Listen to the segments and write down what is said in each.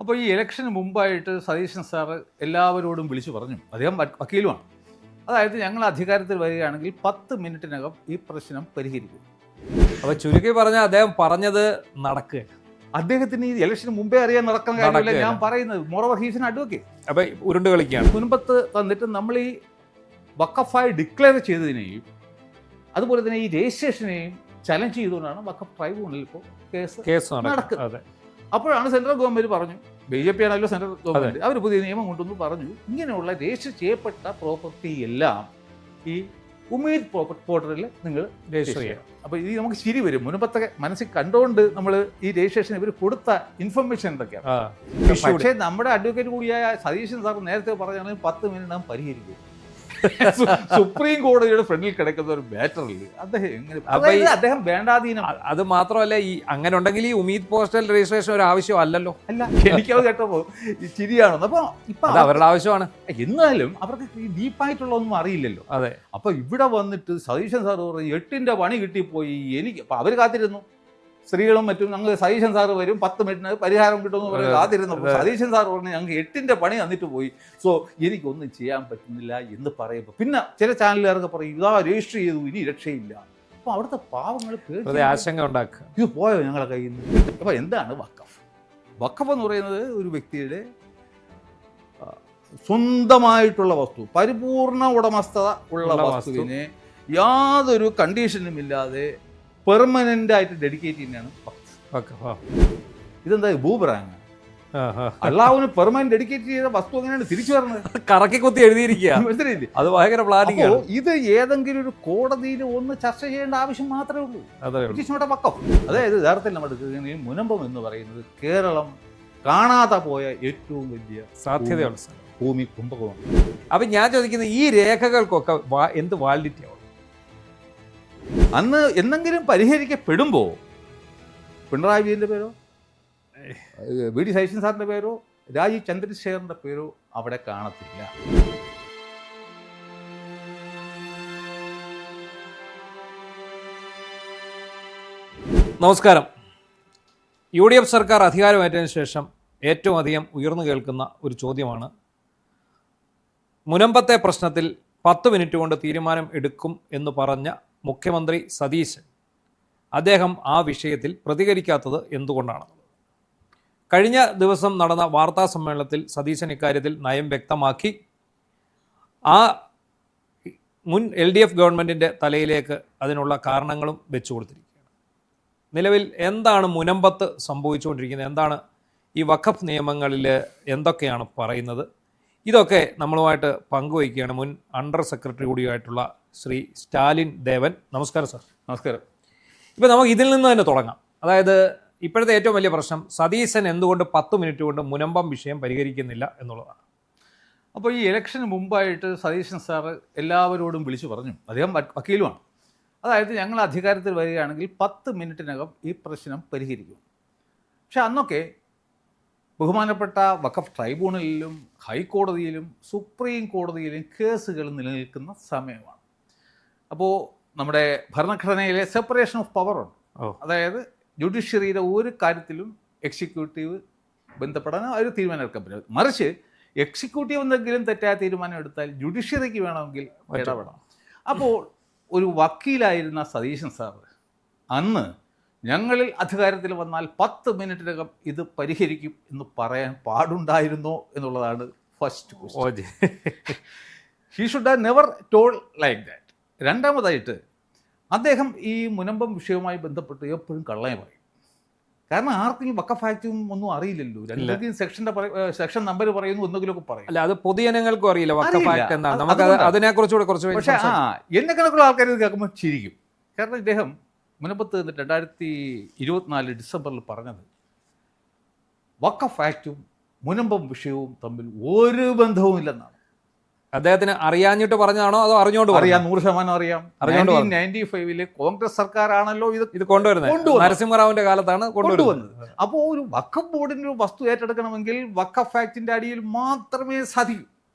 അപ്പോൾ ഈ ഇലക്ഷന് മുമ്പായിട്ട് സതീശൻ സാറ് എല്ലാവരോടും വിളിച്ചു പറഞ്ഞു, അദ്ദേഹം വക്കീലുമാണ്. അതായത് ഞങ്ങൾ അധികാരത്തിൽ വരികയാണെങ്കിൽ 10 മിനിറ്റിനകം ഈ പ്രശ്നം പരിഹരിക്കും. അപ്പോൾ ചുരുക്കി പറഞ്ഞാൽ അദ്ദേഹം പറഞ്ഞത് നടക്കുക. അദ്ദേഹത്തിന് ഈ ഇലക്ഷന് മുമ്പേ അറിയാൻ നടക്കുന്ന കാര്യമല്ല ഞാൻ പറയുന്നത്. Moreover he's an advocate. അപ്പോൾ ഉരുണ്ട് കളിക്കുകയാണ്. മുൻപത്ത് വന്നിട്ട് നമ്മൾ ഈ വഖഫായി ഡിക്ലെയർ ചെയ്തതിനെയും അതുപോലെ തന്നെ ഈ രജിസ്ട്രേഷനെയും ചലഞ്ച് ചെയ്തുകൊണ്ടാണ് വഖഫ് ട്രൈബ്യൂണലിൽ ഇപ്പോൾ കേസ് നടക്കുന്നത്. അപ്പോഴാണ് സെൻട്രൽ ഗവൺമെൻറ് പറഞ്ഞു, BJP ആണല്ലോ സെൻട്രൽ ഗവൺമെൻറ്, അവർ പുതിയ നിയമം കൊണ്ടുവന്ന് പറഞ്ഞു ഇങ്ങനെയുള്ള രജിസ്റ്റർ ചെയ്യപ്പെട്ട പ്രോപ്പർട്ടി എല്ലാം ഈ ഉമീദ് പോർട്ടലിൽ നിങ്ങൾ രജിസ്റ്റർ ചെയ്യാം. അപ്പോൾ ഇത് നമുക്ക് ശരി വരും. മുൻപത്തെ മനസ്സിൽ കണ്ടുകൊണ്ട് നമ്മൾ ഈ രജിസ്ട്രേഷൻ ഇവർ കൊടുത്ത ഇൻഫർമേഷൻ എന്തൊക്കെയാണ്. പക്ഷേ നമ്മുടെ അഡ്വക്കേറ്റ് കൂടിയായ സതീശൻ സാർ നേരത്തെ പറഞ്ഞാൽ 10 മിനിറ്റ് പരിഹരിക്കും. സുപ്രീം കോടതിയുടെ ഫ്രണ്ടിൽ കിടക്കുന്ന ഒരു മാറ്ററിൽ അദ്ദേഹം വേണ്ടാധീനം. അത് മാത്രമല്ല, ഈ അങ്ങനെ ഉണ്ടെങ്കിൽ ഈ ഉമീദ് പോസ്റ്റൽ രജിസ്ട്രേഷൻ ഒരു ആവശ്യം അല്ലല്ലോ. അല്ല, എനിക്കത് കേട്ടപ്പോ ശരിയാണെന്ന്. അപ്പൊ ഇപ്പൊ അവരുടെ ആവശ്യമാണ്. എന്നാലും അവർക്ക് ഈ ഡീപ്പായിട്ടുള്ള ഒന്നും അറിയില്ലല്ലോ. അതെ. അപ്പൊ ഇവിടെ വന്നിട്ട് സതീശൻ സാർ പറഞ്ഞു 8ന്റെ പണി കിട്ടിപ്പോയി എനിക്ക്. അപ്പൊ അവര് കാത്തിരുന്നു, സ്ത്രീകളും മറ്റും. ഞങ്ങൾ സതീശൻ സാറ് വരും 10 മിനിറ്റിന് പരിഹാരം കിട്ടുമെന്ന് പറഞ്ഞ് കാത്തിരുന്നപ്പോൾ സതീശൻ സാർ പറഞ്ഞു ഞങ്ങൾക്ക് 8ന്റെ പണി തന്നിട്ട് പോയി, സോ എനിക്കൊന്നും ചെയ്യാൻ പറ്റുന്നില്ല എന്ന് പറയുമ്പോൾ പിന്നെ ചില ചാനലുകാർക്ക് പറയും ഇതാ രജിസ്റ്റർ ചെയ്തു ഇനി രക്ഷയില്ല. അപ്പോൾ അവിടുത്തെ പാവങ്ങൾ ആശങ്ക ഉണ്ടാക്കുക, ഇത് പോയോ ഞങ്ങളെ കയ്യിൽ നിന്ന്. അപ്പോൾ എന്താണ് വഖഫ്? വഖഫ് എന്ന് പറയുന്നത് ഒരു വ്യക്തിയുടെ സ്വന്തമായിട്ടുള്ള വസ്തു, പരിപൂർണ ഉടമസ്ഥത ഉള്ള വസ്തുവിനെ യാതൊരു കണ്ടീഷനും ഇല്ലാതെ പെർമനന്റ് ആയിട്ട് ഡെഡിക്കേറ്റ് ചെയ്യുന്നതാണ് വഖഫ്. ഇതെന്താ ഭൂപറാണ്? അള്ളാഹുവിന് പെർമനന്റ് ഡെഡിക്കേറ്റ് ചെയ്ത വസ്തു എങ്ങനെയാണ് തിരിച്ചു വരുന്നത്? കറക്കി കുത്തി എഴുതിയിരിക്കുക. അത് ഭയങ്കര പ്ലാനിങ്. ഇത് ഏതെങ്കിലും ഒരു കോടതിയിൽ ഒന്ന് ചർച്ച ചെയ്യേണ്ട ആവശ്യം മാത്രമേ ഉള്ളൂ. വഖഫ് അതായത് യഥാർത്ഥത്തിൽ നമ്മുടെ മുനമ്പം എന്ന് പറയുന്നത് കേരളം കാണാതെ പോയ ഏറ്റവും വലിയ സാധ്യതയുള്ള ഭൂമി കുംഭകോണം. അപ്പൊ ഞാൻ ചോദിക്കുന്നത് ഈ രേഖകൾക്കൊക്കെ എന്ത് വാലിഡിറ്റി ആവും? അന്ന് എന്തെങ്കിലും പരിഹരിക്കപ്പെടുമ്പോൾ പിണറായി വിജയൻ്റെ പേരോ VD സതീശൻ സാറിൻ്റെ പേരോ രാജീവ് ചന്ദ്രശേഖറിൻ്റെ പേരോ അവിടെ കാണത്തില്ല. നമസ്കാരം. UDF സർക്കാർ അധികാരമേറ്റതിനു ശേഷം ഏറ്റവും അധികം ഉയർന്നു കേൾക്കുന്ന ഒരു ചോദ്യമാണ് മുനമ്പത്തെ പ്രശ്നത്തിൽ 10 മിനിറ്റ് കൊണ്ട് തീരുമാനം എടുക്കും എന്ന് പറഞ്ഞ മുഖ്യമന്ത്രി സതീശൻ അദ്ദേഹം ആ വിഷയത്തിൽ പ്രതികരിക്കാത്തത് എന്തുകൊണ്ടാണ്? കഴിഞ്ഞ ദിവസം നടന്ന വാർത്താ സമ്മേളനത്തിൽ സതീശൻ ഇക്കാര്യത്തിൽ നയം വ്യക്തമാക്കി ആ മുൻ LDF ഗവൺമെൻറ്റിൻ്റെ തലയിലേക്ക് അതിനുള്ള കാരണങ്ങളും വെച്ചു കൊടുത്തിരിക്കുകയാണ്. നിലവിൽ എന്താണ് മുനമ്പത്ത് സംഭവിച്ചുകൊണ്ടിരിക്കുന്നത്? എന്താണ് ഈ വഖഫ് നിയമങ്ങളിൽ എന്തൊക്കെയാണ് പറയുന്നത്? ഇതൊക്കെ നമ്മളുമായിട്ട് പങ്കുവയ്ക്കുകയാണ് മുൻ അണ്ടർ സെക്രട്ടറി കൂടിയായിട്ടുള്ള ശ്രീ സ്റ്റാലിൻ ദേവൻ. നമസ്കാരം സാർ. നമസ്കാരം. ഇപ്പോൾ നമുക്ക് ഇതിൽ നിന്ന് തന്നെ തുടങ്ങാം. അതായത് ഇപ്പോഴത്തെ ഏറ്റവും വലിയ പ്രശ്നം സതീശൻ എന്തുകൊണ്ട് 10 മിനിറ്റ് കൊണ്ട് മുനമ്പം വിഷയം പരിഹരിക്കുന്നില്ല എന്നുള്ളതാണ്. അപ്പോൾ ഈ ഇലക്ഷന് മുമ്പായിട്ട് സതീശൻ സാറ് എല്ലാവരോടും വിളിച്ചു പറഞ്ഞു, അദ്ദേഹം വക്കീലുമാണ്. അതായത് ഞങ്ങൾ അധികാരത്തിൽ വരികയാണെങ്കിൽ 10 മിനിറ്റിനകം ഈ പ്രശ്നം പരിഹരിക്കും. പക്ഷെ അന്നൊക്കെ ബഹുമാനപ്പെട്ട വഖഫ് ട്രൈബ്യൂണലിലും ഹൈക്കോടതിയിലും സുപ്രീം കോടതിയിലും കേസുകൾ നിലനിൽക്കുന്ന സമയമാണ്. അപ്പോൾ നമ്മുടെ ഭരണഘടനയിലെ സെപ്പറേഷൻ ഓഫ് പവർ ഉണ്ട്. അതായത് ജുഡീഷ്യറിയുടെ ഒരു കാര്യത്തിലും എക്സിക്യൂട്ടീവ് ബന്ധപ്പെടാൻ ഒരു തീരുമാനം എടുക്കാൻ പറ്റില്ല. മറിച്ച് എക്സിക്യൂട്ടീവ് എന്തെങ്കിലും തെറ്റായ തീരുമാനം എടുത്താൽ ജുഡീഷ്യറിക്ക് വേണമെങ്കിൽ ഇടപെടാം. അപ്പോൾ ഒരു വക്കീലായിരുന്ന സതീശൻ സാർ അന്ന് ഞങ്ങളിൽ അധികാരത്തിൽ വന്നാൽ 10 മിനിറ്റിനകം ഇത് പരിഹരിക്കും എന്ന് പറയാൻ പാടുണ്ടായിരുന്നോ എന്നുള്ളതാണ് first question. He should have never told like that. രണ്ടാമതായിട്ട് അദ്ദേഹം ഈ മുനമ്പം വിഷയവുമായി ബന്ധപ്പെട്ട് എപ്പോഴും കള്ളനെ പറയും. കാരണം ആർക്കെങ്കിലും വഖഫ് ആക്റ്റും ഒന്നും അറിയില്ലല്ലോ. രണ്ടെങ്കിലും സെക്ഷൻ നമ്പർ പറയുന്നു, ഒന്നെങ്കിലുമൊക്കെ പറയും. അല്ല, അത് പൊതുജനങ്ങൾക്കും അറിയില്ല വഖഫ് ആക്ട് എന്താണ്. നമുക്ക് അതിനെക്കുറിച്ചുകൂടെ കുറച്ച്. പക്ഷേ എന്നെ കണക്കുള്ള ആൾക്കാർ ഇത് കേൾക്കുമ്പോൾ ചിരിക്കും. കാരണം ഇദ്ദേഹം മുനമ്പത്ത് 2024 ഡിസംബറിൽ പറഞ്ഞത് വഖഫ് ആക്റ്റും മുനമ്പം വിഷയവും തമ്മിൽ ഒരു ബന്ധവുമില്ലെന്നാണ്. അദ്ദേഹത്തിന് അറിയാഞ്ഞിട്ട് പറഞ്ഞാണോ അതോ അറിഞ്ഞോണ്ട്? അറിയാം, 100% അറിയാം. 1995 കോൺഗ്രസ് സർക്കാരാണല്ലോ ഇത് കൊണ്ടുവരുന്നത്. നരസിംഹറാവുവിന്റെ കാലത്താണ് കൊണ്ടുവരുന്നത്. അപ്പോൾ ഒരു വഖഫ് ബോർഡിന്റെ ഒരു വസ്തു ഏറ്റെടുക്കണമെങ്കിൽ വഖഫ് ആക്ടിന്റെ അടിയിൽ മാത്രമേ സാധിക്കൂ.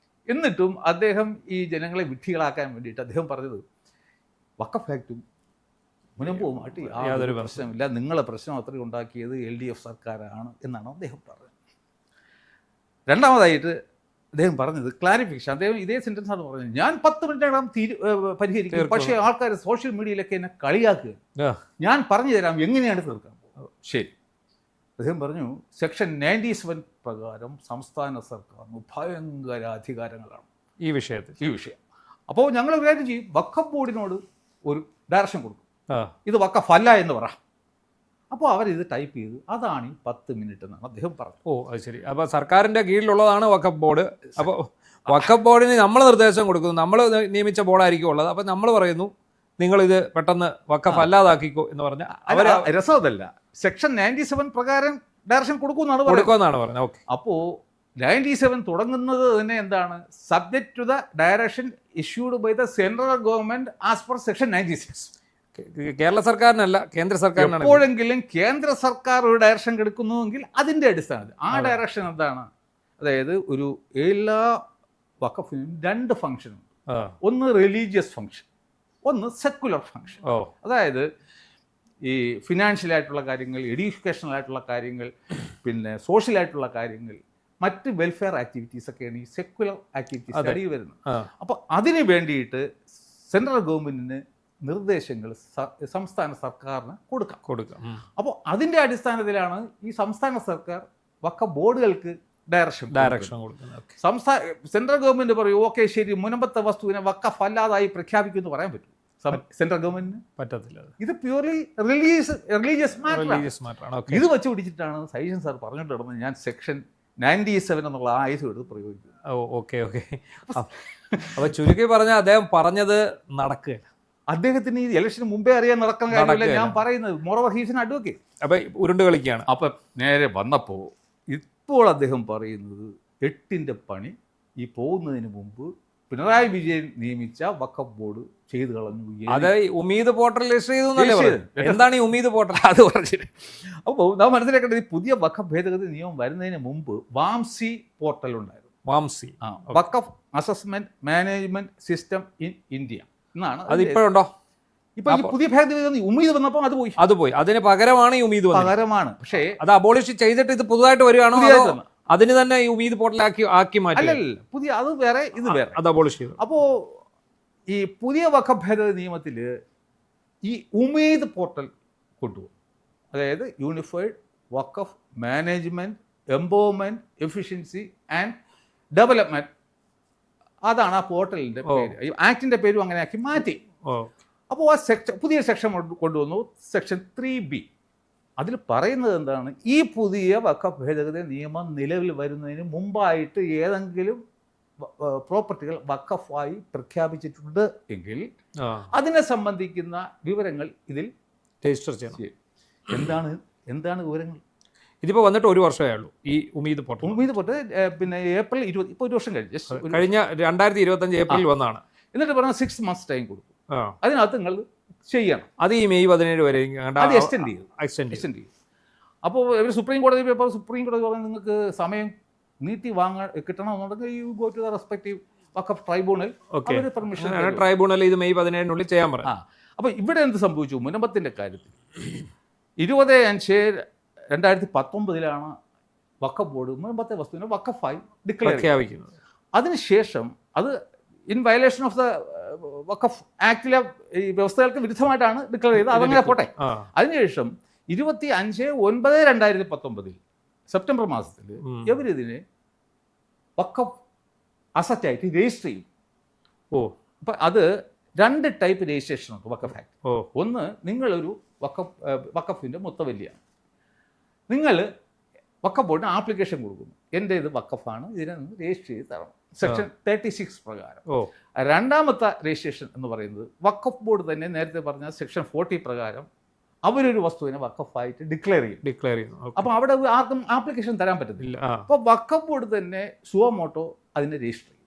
എന്നിട്ടും അദ്ദേഹം ഈ ജനങ്ങളെ വിഡ്ഢികളാക്കാൻ വേണ്ടിയിട്ട് അദ്ദേഹം പറഞ്ഞത് വഖഫ് ആക്റ്റും മുനമ്പുമായിട്ട് യാതൊരു പ്രശ്നമില്ല, നിങ്ങളെ പ്രശ്നം അത്രയും ഉണ്ടാക്കിയത് LDF സർക്കാരാണ് എന്നാണ് അദ്ദേഹം പറഞ്ഞത്. രണ്ടാമതായിട്ട് അദ്ദേഹം പറഞ്ഞത് ക്ലാരിഫിക്കേഷൻ. അദ്ദേഹം ഇതേ സെൻറ്റൻസാണ് പറഞ്ഞത്, ഞാൻ 10 മിനിറ്റിനകം പരിഹരിക്കും, പക്ഷേ ആൾക്കാർ സോഷ്യൽ മീഡിയയിലൊക്കെ എന്നെ കളിയാക്കുക, ഞാൻ പറഞ്ഞു തരാം എങ്ങനെയാണ് തീർക്കാൻ പോകുന്നത്. ശരി, അദ്ദേഹം പറഞ്ഞു സെക്ഷൻ 97 പ്രകാരം സംസ്ഥാന സർക്കാരിന് ഭയങ്കര അധികാരങ്ങളാണ് ഈ വിഷയം. അപ്പോൾ ഞങ്ങൾ ഒരു കാര്യം ചെയ്യും, വഖഫ് ബോർഡിനോട് ഒരു ഡയറക്ഷൻ കൊടുക്കും, ഇത് വഖഫ് അല്ല എന്ന് പറ. അപ്പോൾ അവരിത് ടൈപ്പ് ചെയ്ത് അതാണ് ഈ 10 മിനിറ്റ് എന്നാണ് അദ്ദേഹം പറഞ്ഞത്. ഓ അത് ശരി. അപ്പോൾ സർക്കാരിൻ്റെ കീഴിലുള്ളതാണ് വഖഫ് ബോർഡ്. അപ്പോൾ വഖഫ് ബോർഡിന് നമ്മൾ നിർദ്ദേശം കൊടുക്കുന്നു, നമ്മൾ നിയമിച്ച ബോർഡായിരിക്കും ഉള്ളത്. അപ്പോൾ നമ്മൾ പറയുന്നു നിങ്ങളിത് പെട്ടെന്ന് വഖഫ് അല്ലാതാക്കിക്കോ എന്ന് പറഞ്ഞാൽ അവർ രസമല്ല, സെക്ഷൻ 97 പ്രകാരം ഡയറക്ഷൻ കൊടുക്കുമെന്നാണ് പറഞ്ഞത്. ഓക്കെ. അപ്പോൾ 97 തുടങ്ങുന്നത് തന്നെ എന്താണ്, subject to the direction issued by the central government as per section 96. Kerala സർക്കാരിനല്ല, കേന്ദ്ര സർക്കാരിനാണ്. എപ്പോഴെങ്കിലും കേന്ദ്ര സർക്കാർ ഒരു ഡയറക്ഷൻ എടുക്കുന്നുവെങ്കിൽ അതിൻ്റെ അടിസ്ഥാനത്തിൽ ആ ഡയറക്ഷൻ എന്താണ്, അതായത് ഒരു എല്ലാ വഖഫിനും 2 ഫംഗ്ഷൻ ഉണ്ട്. ഒന്ന് റിലീജിയസ് ഫംഗ്ഷൻ, ഒന്ന് സെക്കുലർ ഫംഗ്ഷൻ. അതായത് ഈ ഫിനാൻഷ്യലായിട്ടുള്ള കാര്യങ്ങൾ, എഡ്യൂക്കേഷണലായിട്ടുള്ള കാര്യങ്ങൾ, പിന്നെ സോഷ്യലായിട്ടുള്ള കാര്യങ്ങൾ, മറ്റ് വെൽഫെയർ ആക്ടിവിറ്റീസ് ഒക്കെയാണ് ഈ സെക്കുലർ ആക്ടിവിറ്റീസ് അടിയിൽ വരുന്നത്. അപ്പോൾ അതിന് വേണ്ടിയിട്ട് സെൻട്രൽ ഗവൺമെൻറ്റിന് നിർദ്ദേശങ്ങൾ സംസ്ഥാന സർക്കാരിന് കൊടുക്കാം. അപ്പോൾ അതിൻ്റെ അടിസ്ഥാനത്തിലാണ് ഈ സംസ്ഥാന സർക്കാർ വഖഫ് ബോർഡുകൾക്ക് ഡയറക്ഷൻ കൊടുക്കുന്നത്. സെൻട്രൽ ഗവൺമെൻറ് പറയും ഓക്കെ ശരി, മുൻപത്തെ വസ്തുവിനെ വഖഫ് അല്ലാതായി പ്രഖ്യാപിക്കുമെന്ന് പറയാൻ പറ്റും സെൻട്രൽ ഗവൺമെന്റിന്? പറ്റത്തില്ല. ഇത് പ്യൂർലി റിലീജിയസ് മാറ്ററാണ്. ഇത് വെച്ച് പിടിച്ചിട്ടാണ് സതീശൻ സാർ പറഞ്ഞിട്ട് നടന്നത് ഞാൻ സെക്ഷൻ 97 എന്നുള്ള ആയുധം എടുത്ത് പ്രയോഗിക്കുന്നത്. ഓക്കെ. അപ്പോൾ ചുരുക്കി പറഞ്ഞാൽ അദ്ദേഹം പറഞ്ഞത് നടക്കുക. അദ്ദേഹത്തിന് ഈ ഇലക്ഷന് മുമ്പേ അറിയാൻ നടക്കുന്ന കാര്യമല്ല ഞാൻ പറയുന്നത്. Moreover he's an advocate. അപ്പോൾ ഉരുണ്ട് കളിക്കുകയാണ്. അപ്പം നേരെ വന്നപ്പോൾ ഇപ്പോൾ അദ്ദേഹം പറയുന്നത് 8ന്റെ പണി ഈ പോകുന്നതിന് മുമ്പ് പിണറായി വിജയൻ നിയമിച്ച വഖഫ് ബോർഡ് ചെയ്തു കളഞ്ഞു. അത് ഉമീദ് പോർട്ടൽ രജിസ്റ്റർ ചെയ്തു. എന്താണ് ഈ ഉമീദ് പോർട്ടൽ? അത് പറഞ്ഞിട്ട് അപ്പോൾ നാം മനസ്സിലാക്കേണ്ടത് ഈ പുതിയ വഖഫ് ഭേദഗതി നിയമം വരുന്നതിന് മുമ്പ് വാംസി പോർട്ടൽ ഉണ്ടായിരുന്നു. Waqf assessment management system in India എന്നാണ്. അത് ഇപ്പോഴുണ്ടോ? ഇപ്പൊ ഈ പുതിയ ഭേദഗതി ഉമീദ് വന്നപ്പോൾ അത് പോയി. അതിന് പകരമാണ് ഈ ഉമീദ് പകരമാണ്. പക്ഷേ അത് അബോളിഷ് ചെയ്തിട്ട് ഇത് പുതുതായിട്ട് വരികയാണോ? അതിന് തന്നെ ഈ ഉമീദ് പോർട്ടൽ ആക്കി മാറ്റി? അല്ലല്ല, പുതിയ അത് വേറെ ഇത് വേറെ, അത് അബോളിഷ് ചെയ്തു. അപ്പോൾ ഈ പുതിയ വഖഫ് ഭേദഗതി നിയമത്തിൽ ഈ ഉമീദ് പോർട്ടൽ കൊണ്ടുപോകും. അതായത് unified Waqf management empowerment efficiency and development, അതാണ് ആ പോർട്ടലിന്റെ പേര്. ആക്ടിന്റെ പേരും അങ്ങനെ ആക്കി മാറ്റി. അപ്പോൾ ആ പുതിയ സെക്ഷൻ കൊണ്ടുവന്നു, സെക്ഷൻ 3B. അതിൽ പറയുന്നത് എന്താണ്, ഈ പുതിയ വഖഫ് ഭേദഗതി നിയമം നിലവിൽ വരുന്നതിന് മുമ്പായിട്ട് ഏതെങ്കിലും പ്രോപ്പർട്ടികൾ വഖഫായി പ്രഖ്യാപിച്ചിട്ടുണ്ട് എങ്കിൽ അതിനെ സംബന്ധിക്കുന്ന വിവരങ്ങൾ ഇതിൽ രജിസ്റ്റർ ചെയ്യണം. എന്താണ് വിവരങ്ങൾ? ഇതിപ്പോൾ വന്നിട്ട് 1 വർഷമേ ഉള്ളൂ ഈ ഉമീദ് പോർട്ടൽ. പിന്നെ ഏപ്രിൽ 20, ഇപ്പോൾ 1 വർഷം കഴിഞ്ഞ 2025 ഏപ്രിൽ വന്നതാണ്. എന്നിട്ട് പറഞ്ഞാൽ 6 months ടൈം കൊടുക്കും. അതിനകത്ത് നിങ്ങൾ ചെയ്യണം. അത് ഈ മെയ് 17 വരെ എക്സ്റ്റെൻഡ് ചെയ്യും. അപ്പോൾ ഇവർ സുപ്രീം കോടതി പറഞ്ഞാൽ നിങ്ങൾക്ക് സമയം നീട്ടി കിട്ടണമെന്നുണ്ടെങ്കിൽ you go to the respective Waqf tribunal. Permission tribunal ഇത് മെയ് 17 ചെയ്യാൻ പറയാം. അപ്പോൾ ഇവിടെ എന്ത് സംഭവിച്ചു? മുനമ്പത്തിൻ്റെ കാര്യത്തിൽ 20/5/2019 വഖഫ് ബോർഡ് മുൻപത്തെ വസ്തുവിനെ വഖഫായി ഡിക്ലെയർ ചെയ്യുന്നത്. അതിനുശേഷം അത് ഇൻ വയലേഷൻ ഓഫ് ദ വഖഫ് ആക്ടിലെ ഈ വ്യവസ്ഥകൾക്ക് വിരുദ്ധമായിട്ടാണ് ഡിക്ലെയർ ചെയ്തത്. അതങ്ങനെ പോട്ടെ. അതിനുശേഷം 25/9/2019 സെപ്റ്റംബർ മാസത്തിൽ ഇവരിതിനെ വഖഫ് അസറ്റായിട്ട് രജിസ്റ്റർ ചെയ്യും. അപ്പം അത് 2 ടൈപ്പ് രജിസ്ട്രേഷൻ ഉണ്ട് വഖഫ് ആക്ട്. ഒന്ന്, നിങ്ങളൊരു വഖഫിൻ്റെ മുത്തവല്ലിയാണ്. നിങ്ങൾ വഖഫ് ബോർഡിന് ആപ്ലിക്കേഷൻ കൊടുക്കുന്നു, എൻ്റെ ഇത് വഖഫാണ്, ഇതിനെ നിന്ന് രജിസ്റ്റർ ചെയ്ത് തരണം, സെക്ഷൻ 36 പ്രകാരം. രണ്ടാമത്തെ രജിസ്ട്രേഷൻ എന്ന് പറയുന്നത് വഖഫ് ബോർഡ് തന്നെ നേരത്തെ പറഞ്ഞ സെക്ഷൻ 40 പ്രകാരം അവരൊരു വസ്തുവിനെ വഖഫായിട്ട് ഡിക്ലെയർ ചെയ്യും. അപ്പോൾ അവിടെ ആർക്കും ആപ്ലിക്കേഷൻ തരാൻ പറ്റത്തില്ല. അപ്പോൾ വഖഫ് ബോർഡ് തന്നെ സുവമോട്ടോ അതിനെ രജിസ്റ്റർ ചെയ്യും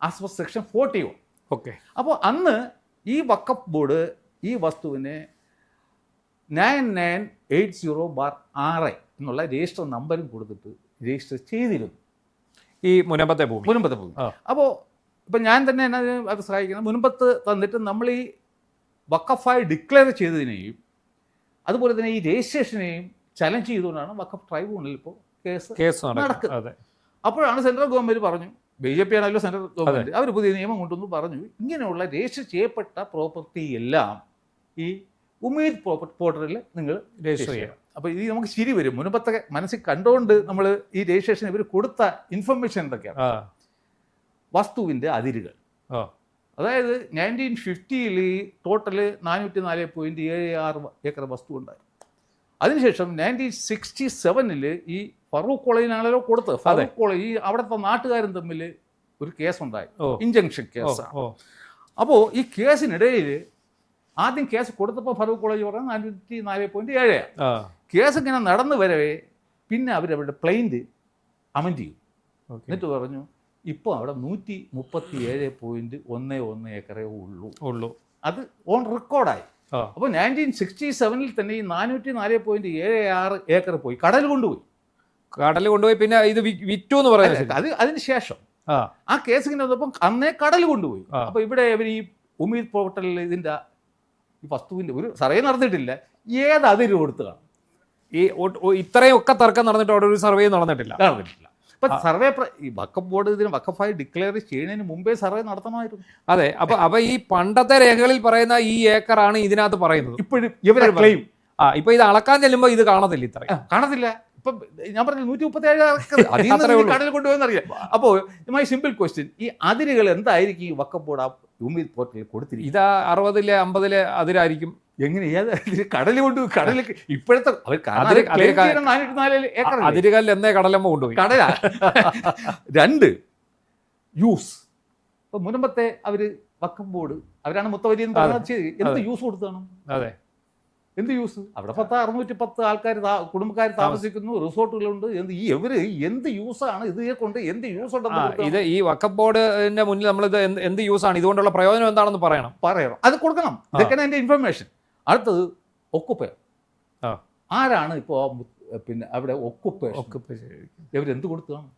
ആസ് പെർ സെക്ഷൻ 41. അപ്പോൾ അന്ന് ഈ വഖഫ് ബോർഡ് ഈ വസ്തുവിനെ 9980/6 എന്നുള്ള രജിസ്റ്റർ നമ്പരും കൊടുത്തിട്ട് രജിസ്റ്റർ ചെയ്തിരുന്നു ഈ മുനമ്പത്തെ ഭൂമി. അപ്പോൾ ഇപ്പം ഞാൻ തന്നെ അത് സഹായിക്കുന്നത്, മുൻപത്ത് തന്നിട്ട് നമ്മൾ ഈ വഖഫായി ഡിക്ലെയർ ചെയ്തതിനെയും അതുപോലെ തന്നെ ഈ രജിസ്ട്രേഷനെയും ചലഞ്ച് ചെയ്തുകൊണ്ടാണ് വഖഫ് ട്രൈബ്യൂണലിൽ ഇപ്പോൾ കേസ് നടക്കുന്നത്. അപ്പോഴാണ് സെൻട്രൽ ഗവൺമെൻറ് പറഞ്ഞു, BJP ആണല്ലോ സെൻട്രൽ ഗവൺമെൻറ്, അവർ പുതിയ നിയമം കൊണ്ടുവന്ന് പറഞ്ഞു ഇങ്ങനെയുള്ള രജിസ്റ്റർ ചെയ്യപ്പെട്ട പ്രോപ്പർട്ടി എല്ലാം ഈ ഉമീദ് പോർട്ടലിൽ നിങ്ങൾ രജിസ്റ്റർ ചെയ്യണം. അപ്പോൾ ഇത് നമുക്ക് ശരി വരും. മുൻപത്തെ മനസ്സിൽ കണ്ടുകൊണ്ട് നമ്മൾ ഈ രജിസ്ട്രേഷൻ ഇവർ കൊടുത്ത ഇൻഫർമേഷൻ എന്തൊക്കെയാണ്? വസ്തുവിൻ്റെ അതിരുകൾ. അതായത് 1950 ടോട്ടല് 404.76 ഏക്കർ വസ്തു ഉണ്ടായി. അതിനുശേഷം 1967 ഈ ഫറൂഖ് കോളേജിനാണല്ലോ കൊടുത്തത്. ഫറൂഖ് കോളേജ് ഈ അവിടുത്തെ നാട്ടുകാരും തമ്മിൽ ഒരു കേസുണ്ടായി, ഇഞ്ചക്ഷൻ കേസാണ്. അപ്പോൾ ഈ കേസിനിടയിൽ ആദ്യം കേസ് കൊടുത്തപ്പോൾ ഫറൂഖ് കോളേജ് പറഞ്ഞാൽ 404.7. കേസ് ഇങ്ങനെ നടന്നു വരവേ പിന്നെ അവരവരുടെ പ്ലെയിൻറ്റ് അമെൻഡ് ചെയ്യും. എന്നിട്ട് പറഞ്ഞു ഇപ്പോൾ അവിടെ 137.11 ഏക്കറേ ഉള്ളൂ. അത് ഓൺ റെക്കോർഡായി. അപ്പോൾ 1967 തന്നെ ഈ 404.76 ഏക്കർ പോയി കടൽ കൊണ്ടുപോയി. പിന്നെ ഇത് വിറ്റു എന്ന് പറയുന്നത് അത് അതിന് ശേഷം ആ കേസ് ഇങ്ങനെ വന്നപ്പം അന്നേ കടൽ കൊണ്ടുപോയി. അപ്പോൾ ഇവിടെ ഇവർ ഈ ഉമീദ് പോർട്ടലിൽ ഇതിൻ്റെ ഈ വസ്തുവിൻ്റെ ഒരു സർവേ നടന്നിട്ടില്ല. ഏത് അതിര് കൊടുത്തതാണ് ഈ ഇത്രയും ഒക്കെ തർക്കം നടന്നിട്ട് അവിടെ ഒരു സർവേ നടന്നിട്ടില്ല. ഇപ്പം സർവേ ഈ വഖഫ് ബോർഡ് ഇതിന് വഖഫായി ഡിക്ലെയർ ചെയ്യുന്നതിന് മുമ്പേ സർവേ നടത്തണമായിരുന്നു. അതെ. അപ്പൊ ഈ പണ്ടത്തെ രേഖകളിൽ പറയുന്ന ഈ ഏക്കറാണ് ഇതിനകത്ത് പറയുന്നത്. ഇപ്പോഴും ഇവരെ ക്ലെയിം ഇപ്പൊ ഇത് അളക്കാൻ ചെല്ലുമ്പോൾ ഇത് കാണത്തില്ല, ഇത്രയും കാണത്തില്ല. ഇപ്പം ഞാൻ പറഞ്ഞു 137 കടൽ കൊണ്ടുപോയെന്നറിയാം. അപ്പോൾ മൈ സിമ്പിൾ ക്വസ്റ്റ്യൻ, ഈ അതിരുകൾ എന്തായിരിക്കും ഈ വഖഫ് ബോർഡ് ആ ഉമീദ് പോർട്ടലിൽ കൊടുത്തിരിക്കും? ഇതാ 60 50 അതിരായിരിക്കും. എങ്ങനെ കടൽ ഇപ്പോഴത്തെ അതിരുകളിൽ എന്നേ കടലമ്മ കൊണ്ടുപോയി. കടല 2 യൂസ്. ഇപ്പൊ മുൻപത്തെ അവര് വഖഫ് ബോർഡ് അവരാണ് മുത്തവരി എന്ന് പറഞ്ഞത്. എന്ത് യൂസ് കൊടുത്താണ്? അതെ, എന്ത് യൂസ്? അവിടെ 610 ആൾക്കാർ കുടുംബക്കാർ താമസിക്കുന്നു, റിസോർട്ടുകളുണ്ട്. എന്ത് യൂസാണ് ഇതിനെ കൊണ്ട്? എന്ത് യൂസ് ഉണ്ടെന്ന് ഇത് ഈ വഖഫ് ബോർഡിന്റെ മുന്നിൽ നമ്മൾ ഇത് എന്ത് യൂസാണ്, ഇതുകൊണ്ടുള്ള പ്രയോജനം എന്താണെന്ന് പറയണം. അത് കൊടുക്കണം. ഇതൊക്കെയാണ് എൻ്റെ ഇൻഫർമേഷൻ. അടുത്തത് ഒക്കുപ്പേർ. ആരാണ് ഇപ്പോൾ പിന്നെ അവിടെ ഒക്കുപ്പേഷൻ ഇവരെന്ത് കൊടുത്തതാണ്?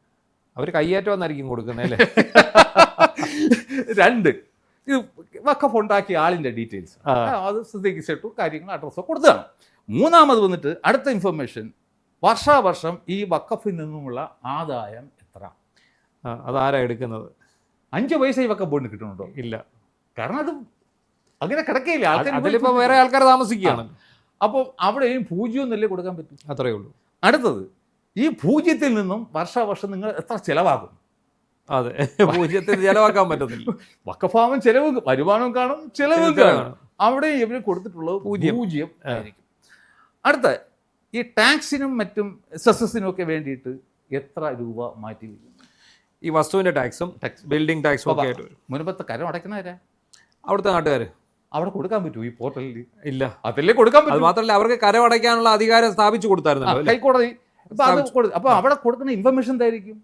അവർ കയ്യേറ്റം എന്നായിരിക്കും കൊടുക്കുന്നത് അല്ലേ? 2 ഇത് വഖഫ് ഉണ്ടാക്കിയ ആളിൻ്റെ ഡീറ്റെയിൽസ്, അത് സ്ഥിതിക്കിച്ചിട്ടു കാര്യങ്ങൾ അഡ്രസ്സോ കൊടുത്തതാണ്. 3ാമത് വന്നിട്ട് അടുത്ത ഇൻഫർമേഷൻ, വർഷാവർഷം ഈ വഖഫിൽ നിന്നുമുള്ള ആദായം എത്ര? അതാരാ എടുക്കുന്നത്? 5 പൈസ ഈ വഖഫ് ബോർഡിന് കിട്ടുന്നുണ്ടോ? ഇല്ല. കാരണം അത് അങ്ങനെ കിടക്കയില്ല. അതിലിപ്പോൾ വേറെ ആൾക്കാർ താമസിക്കുകയാണ്. അപ്പോൾ അവിടെ 0 എന്നല്ലേ കൊടുക്കാൻ പറ്റും? അത്രയേ ഉള്ളൂ. അടുത്തത്, ഈ 0 നിന്നും വർഷാവർഷം നിങ്ങൾ എത്ര ചിലവാകും? അതെ, 0 ചിലവാക്കാൻ പറ്റത്തില്ല. വഖഫാവും ചിലവ്, വരുമാനവും കാണും, ചിലവും കാണും. അവിടെ ഇവർ കൊടുത്തിട്ടുള്ളത് 0 ആയിരിക്കും. അടുത്ത, ഈ ടാക്സിനും മറ്റും സെസസിനും ഒക്കെ വേണ്ടിയിട്ട് എത്ര രൂപ മാറ്റി വയ്ക്കും? ഈ വസ്തുവിന്റെ ടാക്സും ബിൽഡിംഗ് ടാക്സും ഒക്കെ ആയിട്ട് വരും. മുൻപത്തെ കരം അടയ്ക്കുന്നവരാ അവിടുത്തെ നാട്ടുകാർ. അവിടെ കൊടുക്കാൻ പറ്റുമോ ഈ പോർട്ടലിൽ? ഇല്ല, അതല്ലേ കൊടുക്കാൻ പറ്റും. അത് മാത്രമല്ല അവർക്ക് കരം അടയ്ക്കാനുള്ള അധികാരം സ്ഥാപിച്ചു കൊടുത്തായിരുന്നു ഹൈക്കോടതി. അപ്പോൾ അവിടെ കൊടുക്കുന്ന ഇൻഫർമേഷൻ എന്തായിരിക്കും?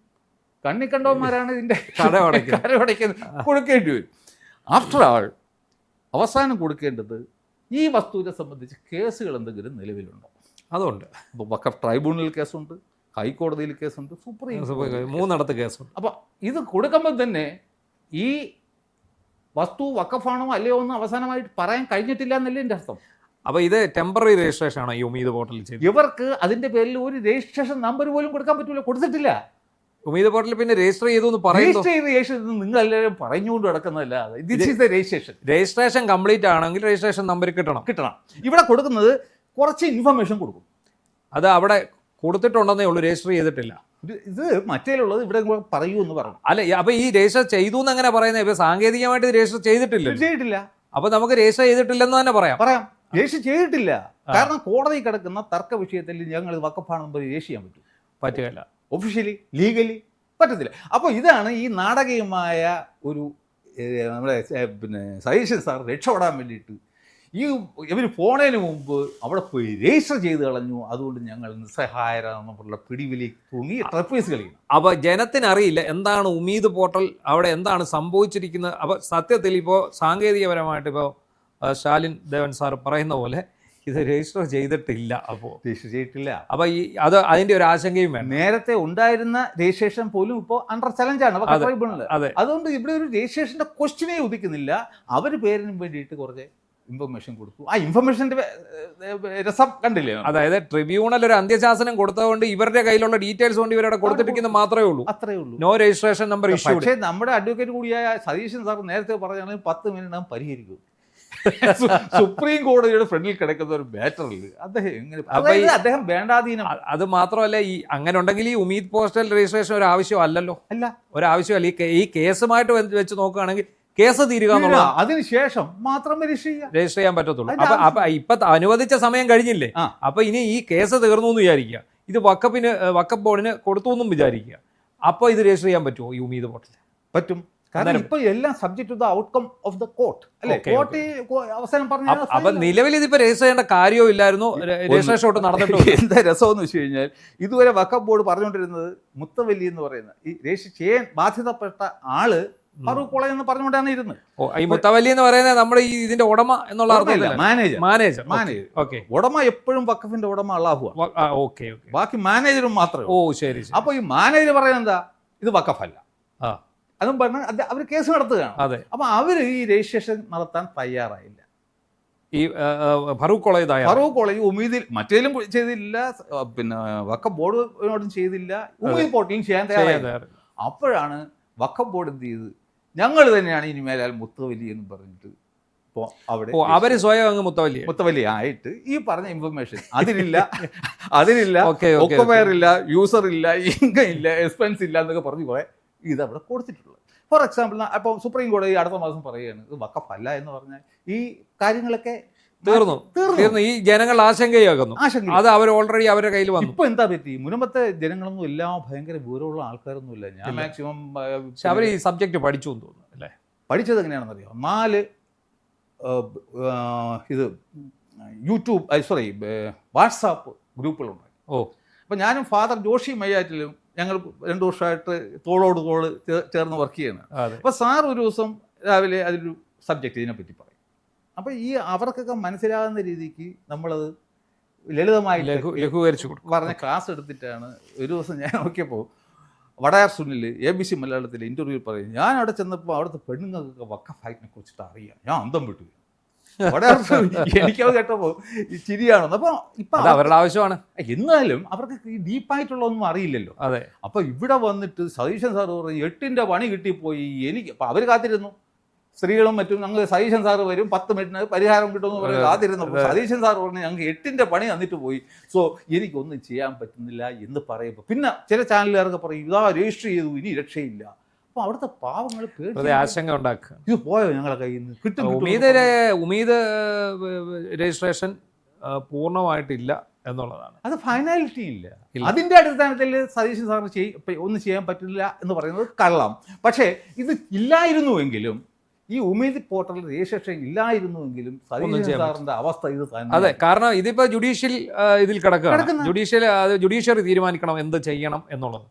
കണ്ണി കണ്ടവന്മാരാണ് ഇതിൻ്റെ കരമടയ്ക്കുന്നത്, കൊടുക്കേണ്ടി വരും. ആഫ്റ്റർ ആൾ അവസാനം കൊടുക്കേണ്ടത് ഈ വസ്തുവിനെ സംബന്ധിച്ച് കേസുകൾ എന്തെങ്കിലും നിലവിലുണ്ടോ? അതുകൊണ്ട് ഇപ്പോൾ വഖഫ് ട്രൈബ്യൂണൽ കേസുണ്ട്, ഹൈക്കോടതിയിൽ കേസുണ്ട്, സുപ്രീം 3 കേസുണ്ട്. അപ്പോൾ ഇത് കൊടുക്കുമ്പോൾ തന്നെ ഈ വസ്തു വഖഫാണോ അല്ലയോ എന്ന് അവസാനമായിട്ട് പറയാൻ കഴിഞ്ഞിട്ടില്ല എന്നല്ലേ എൻ്റെ അർത്ഥം. അപ്പോൾ ഇത് ടെമ്പററി രജിസ്ട്രേഷൻ ആണോ ഈ ഉമീദ് പോർട്ടലിൽ ചെയ്തത്? ഇവർക്ക് അതിൻ്റെ പേരിൽ ഒരു രജിസ്ട്രേഷൻ നമ്പർ പോലും കൊടുക്കാൻ പറ്റില്ല, കൊടുത്തിട്ടില്ല. ഉമീദ് പോർട്ടലിൽ പിന്നെ രജിസ്റ്റർ ചെയ്തു എന്ന് പറയുന്നു. രജിസ്ട്രേഷൻ നിങ്ങൾ എല്ലാവരും പറഞ്ഞുകൊണ്ട് നടക്കുന്നതല്ല. രജിസ്ട്രേഷൻ കംപ്ലീറ്റ് ആണെങ്കിൽ രജിസ്ട്രേഷൻ നമ്പർ കിട്ടണം. ഇവിടെ കൊടുക്കുന്നത് കുറച്ച് ഇൻഫർമേഷൻ കൊടുക്കും. അത് അവിടെ കൊടുത്തിട്ടുണ്ടെന്നേ ഉള്ളൂ, രജിസ്റ്റർ ചെയ്തിട്ടില്ല. ഇത് മറ്റേലുള്ളത് ഇവിടെ പറയൂ എന്ന് പറഞ്ഞു. അല്ല, അപ്പൊ ഈ രജിസ്റ്റർ ചെയ്തു എന്ന് എങ്ങനെ പറയുന്നത്? ഇപ്പൊ സാങ്കേതികമായിട്ട് രജിസ്റ്റർ ചെയ്തിട്ടില്ല. അപ്പൊ നമുക്ക് രജിസ്റ്റർ ചെയ്തിട്ടില്ലെന്ന് തന്നെ പറയാം. രജിസ്റ്റർ ചെയ്തിട്ടില്ല. കാരണം കോടതി കിടക്കുന്ന തർക്ക വിഷയത്തിൽ ഞങ്ങൾ വഖഫാണെന്ന് രജിസ്റ്റർ ചെയ്യാൻ പറ്റില്ല. ഒഫീഷ്യലി ലീഗലി പറ്റത്തില്ല. അപ്പോൾ ഇതാണ് ഈ നാടകീയമായ ഒരു നമ്മുടെ പിന്നെ സതീശൻ സാർ രക്ഷപ്പെടാൻ വേണ്ടിയിട്ട് ഇവർ പോണതിന് മുമ്പ് അവിടെ പോയി രജിസ്റ്റർ ചെയ്ത് കളഞ്ഞു, അതുകൊണ്ട് ഞങ്ങൾ നിസ്സഹായരാണെന്നുള്ള പിടിവിലേക്ക് തൂങ്ങി ട്രപ്പേസ് കളിക്കുന്നു. അപ്പോൾ ജനത്തിനറിയില്ല എന്താണ് ഉമീദ് പോർട്ടൽ, അവിടെ എന്താണ് സംഭവിച്ചിരിക്കുന്നത്. അപ്പോൾ സത്യത്തിൽ ഇപ്പോൾ സാങ്കേതികപരമായിട്ട് ഇപ്പോൾ ശാലിൻ ദേവൻ സാർ പറയുന്ന പോലെ ഇത് രജിസ്റ്റർ ചെയ്തിട്ടില്ല. അപ്പോൾ രജിസ്റ്റർ ചെയ്തിട്ടില്ല. അപ്പോൾ അതിൻ്റെ ഒരു ആശങ്കയും വേണം. നേരത്തെ ഉണ്ടായിരുന്ന രജിസ്ട്രേഷൻ പോലും ഇപ്പോൾ അണ്ടർ ചലഞ്ചാണ്. അതെ. അതുകൊണ്ട് ഇവിടെ ഒരു രജിസ്ട്രേഷൻ്റെ ക്വസ്റ്റ്യനേ ഉദിക്കുന്നില്ല. അവർ പേരിന് വേണ്ടിയിട്ട് കുറച്ച് ഇൻഫർമേഷൻ കൊടുത്തു. ആ ഇൻഫർമേഷൻ്റെ രസം കണ്ടില്ലേ? അതായത് ട്രിബ്യൂണൽ ഒരു അന്ത്യശാസനം കൊടുത്തതുകൊണ്ട് ഇവരുടെ കയ്യിലുള്ള ഡീറ്റെയിൽസ് കൊണ്ട് ഇവരുടെ കൊടുത്തിരിക്കുന്നത് മാത്രമേ ഉള്ളൂ. അത്രേ ഉള്ളൂ. No registration number issue. പക്ഷേ നമ്മുടെ അഡ്വക്കേറ്റ് കൂടിയായ സതീശൻ സാർ നേരത്തെ പറഞ്ഞാൽ 10 മിനിറ്റ് പരിഹരിക്കും. സുപ്രീം കോടതിയുടെ ഫ്രണ്ടിൽ കിടക്കുന്ന ഒരു മാറ്ററിൽ അദ്ദേഹം എങ്ങനെ, അദ്ദേഹം വേണ്ടാധീനം. അത് മാത്രമല്ല, ഈ അങ്ങനെ ഉണ്ടെങ്കിൽ ഈ ഉമീദ് പോസ്റ്റൽ രജിസ്ട്രേഷൻ ഒരു ആവശ്യമല്ലല്ലോ. അല്ല, ഒരാവശ്യമല്ല. ഈ കേസുമായിട്ട് വെച്ച് നോക്കുകയാണെങ്കിൽ കേസ് തീരുക എന്നുള്ളത് അതിനുശേഷം മാത്രം രജിസ്റ്റർ ചെയ്യാൻ പറ്റത്തുള്ളൂ. അപ്പൊ ഇപ്പൊ അനുവദിച്ച സമയം കഴിഞ്ഞില്ലേ? അപ്പൊ ഇനി ഈ കേസ് തീർന്നു എന്ന് വിചാരിക്കുക, ഇത് വക്കഫ് ബോർഡിന് കൊടുത്തു എന്നും വിചാരിക്കുക, അപ്പൊ ഇത് രജിസ്റ്റർ ചെയ്യാൻ പറ്റുമോ ഈ ഉമീദ് പോർട്ടൽ? പറ്റും. കാരണം ഇപ്പൊ എല്ലാം subject to the outcome of the court അല്ലേ? കോർട്ട് അവസാനം പറഞ്ഞ അപ്പൊ നിലവിൽ ഇതിപ്പോ രജിസ്റ്റർ ചെയ്യേണ്ട കാര്യവും ഇല്ലായിരുന്നു. രജിസ്ട്രേഷൻ നടന്നിട്ടും എന്താ രസമെന്ന് വെച്ച് കഴിഞ്ഞാൽ, ഇതുവരെ വഖഫ് ബോർഡ് പറഞ്ഞുകൊണ്ടിരുന്നത് മുത്തവല്ലി എന്ന് പറയുന്ന ഈ രജിസ്റ്റർ ചെയ്യാൻ ബാധ്യതപ്പെട്ട ആള് ഫറൂഖ് കോളേജ് എന്ന് പറഞ്ഞുകൊണ്ടാണ് ഇരുന്നത്. ഈ മുത്തവല്ലി എന്ന് പറയുന്നത് നമ്മുടെ ഈ ഇതിന്റെ ഉടമ എന്നുള്ള അർത്ഥമില്ല, മാനേജർ. ഓക്കെ, ഉടമ എപ്പോഴും വഖഫിന്റെ ഉടമ അള്ളാഹുവാണ്. ഓക്കെ, ബാക്കി മാനേജറും മാത്രമേ. ഓ ശരി. അപ്പൊ ഈ മാനേജർ പറയുന്നത് എന്താ, ഇത് വഖഫല്ല, അതും പറഞ്ഞ് അവർ കേസ് നടത്തുകയാണ്. അതെ. അപ്പൊ അവര് ഈ രജിസ്ട്രേഷൻ നടത്താൻ തയ്യാറായില്ല. ഈ ഫറൂഖ് കോളേജ് ഉമീദിൽ മറ്റേതിലും ചെയ്തില്ല, പിന്നെ വഖഫ് ബോർഡിനോടും ചെയ്തില്ല, ഉമീദ് പോർട്ടലും ചെയ്യാൻ തയ്യാറായില്ല. അപ്പോഴാണ് വഖഫ് ബോർഡ് എന്ത് ചെയ്ത്, ഞങ്ങൾ തന്നെയാണ് ഇനി മേലാൽ മുത്തവല്ലി എന്ന് പറഞ്ഞിട്ട് അവിടെ അവര് സ്വയം അങ്ങ് മുത്തവല്ലി ആയിട്ട് ഈ പറഞ്ഞ ഇൻഫർമേഷൻ അതിനില്ല ഒക്കവെയർ ഇല്ല, യൂസർ ഇല്ല, ഇൻകം ഇല്ല, എക്സ്പെൻസ് ഇല്ല എന്നൊക്കെ പറഞ്ഞു കുറെ ഇതവിടെ കൊടുത്തിട്ടുള്ളത്. ഫോർ എക്സാമ്പിൾ, അപ്പോൾ സുപ്രീം കോടതി അടുത്ത മാസം പറയുകയാണ് ഇത് വഖഫല്ല എന്ന് പറഞ്ഞാൽ ഈ കാര്യങ്ങളൊക്കെ തീർന്നു. ഈ ജനങ്ങൾ ആശങ്കയാകുന്നു. അത് അവർ ഓൾറെഡി അവരുടെ കയ്യിൽ വന്നു. ഇപ്പൊ എന്താ പറ്റി, മുൻപത്തെ ജനങ്ങളൊന്നും എല്ലാം ഭയങ്കര വിവരമുള്ള ആൾക്കാരൊന്നുമില്ല. ഞാൻ മാക്സിമം അവർ ഈ സബ്ജക്ട് പഠിച്ചു എന്ന് തോന്നുന്നു അല്ലേ? പഠിച്ചത് എങ്ങനെയാണെന്ന് അറിയാം. 4 ഇത് വാട്സാപ്പ് ഗ്രൂപ്പുകളുണ്ടായി. അപ്പം ഞാനും ഫാദർ ജോഷി മയ്യാറ്റിലും ഞങ്ങൾ 2 വർഷമായിട്ട് തോളോട് തോള് ചേർന്ന് വർക്ക് ചെയ്യണം. അപ്പോൾ സാർ ഒരു ദിവസം രാവിലെ അതിലൊരു സബ്ജക്റ്റ് ഇതിനെപ്പറ്റി പറയും. അപ്പോൾ ഈ അവർക്കൊക്കെ മനസ്സിലാകുന്ന രീതിക്ക് നമ്മളത് ലളിതമായി ലഘൂകരിച്ചു പറഞ്ഞ ക്ലാസ് എടുത്തിട്ടാണ്. ഒരു ദിവസം ഞാൻ നോക്കിയപ്പോൾ വടയാർ സുനിൽ ABC മലയാളത്തിൽ ഇൻ്റർവ്യൂ പറയും, ഞാൻ അവിടെ ചെന്നപ്പോൾ അവിടുത്തെ പെണ്ണുങ്ങൾക്കൊക്കെ വഖഫ് ആക്ടിനെ കുറിച്ചിട്ട് അറിയാം. ഞാൻ അന്തം വിട്ടു. വടയാർ എനിക്കത് കേട്ടപ്പോൾ ചിരിയാണോ. അപ്പോൾ ഇപ്പം അവരുടെ ആവശ്യമാണ്. എന്നാലും അവർക്ക് ഈ ഡീപ്പായിട്ടുള്ളതൊന്നും അറിയില്ലല്ലോ. അതെ. അപ്പോൾ ഇവിടെ വന്നിട്ട് സതീശൻ സാർ പറഞ്ഞു 8ന്റെ പണി കിട്ടിപ്പോയി എനിക്ക്. അപ്പോൾ അവർ കാത്തിരുന്നു, സ്ത്രീകളും മറ്റും. ഞങ്ങൾ സതീശൻ സാറ് വരും, 10 മിനിറ്റിന് പരിഹാരം കിട്ടുമെന്ന് പറഞ്ഞ് കാത്തിരുന്നപ്പോൾ സതീശൻ സാർ പറഞ്ഞു ഞങ്ങൾക്ക് 8ന്റെ പണി തന്നിട്ട് പോയി, സോ എനിക്കൊന്നും ചെയ്യാൻ പറ്റുന്നില്ല എന്ന് പറയുമ്പോൾ പിന്നെ ചില ചാനലുകാർക്ക് പറയും ഇതാ രജിസ്റ്റർ ചെയ്തു, ഇനി രക്ഷയില്ല. അപ്പോൾ അവിടുത്തെ പാവങ്ങൾ ആശങ്ക ഉണ്ടാക്കുക, ഇത് പോയോ ഞങ്ങളെ കയ്യിൽ നിന്ന് കിട്ടും. ഉമീദ് രജിസ്ട്രേഷൻ പൂർണ്ണമായിട്ടില്ല എന്നുള്ളതാണ്. അത് ഫൈനാലിറ്റി ഇല്ല. അതിന്റെ അടിസ്ഥാനത്തിൽ സതീശൻ സാറിന് ഒന്നും ചെയ്യാൻ പറ്റില്ല എന്ന് പറയുന്നത് കള്ളം. പക്ഷേ ഇത് ഇല്ലായിരുന്നുവെങ്കിലും, ഈ ഉമീദ് പോർട്ടൽ രജിസ്ട്രേഷൻ ഇല്ലായിരുന്നുവെങ്കിലും സതീശൻ സാറിന്റെ അവസ്ഥ ഇത് തന്നെ. അതെ, കാരണം ഇതിപ്പോ ജുഡീഷ്യൽ ഇതിൽ കിടക്കുകയാണ്. ജുഡീഷ്യറി തീരുമാനിക്കണം എന്ത് ചെയ്യണം എന്നുള്ളത്.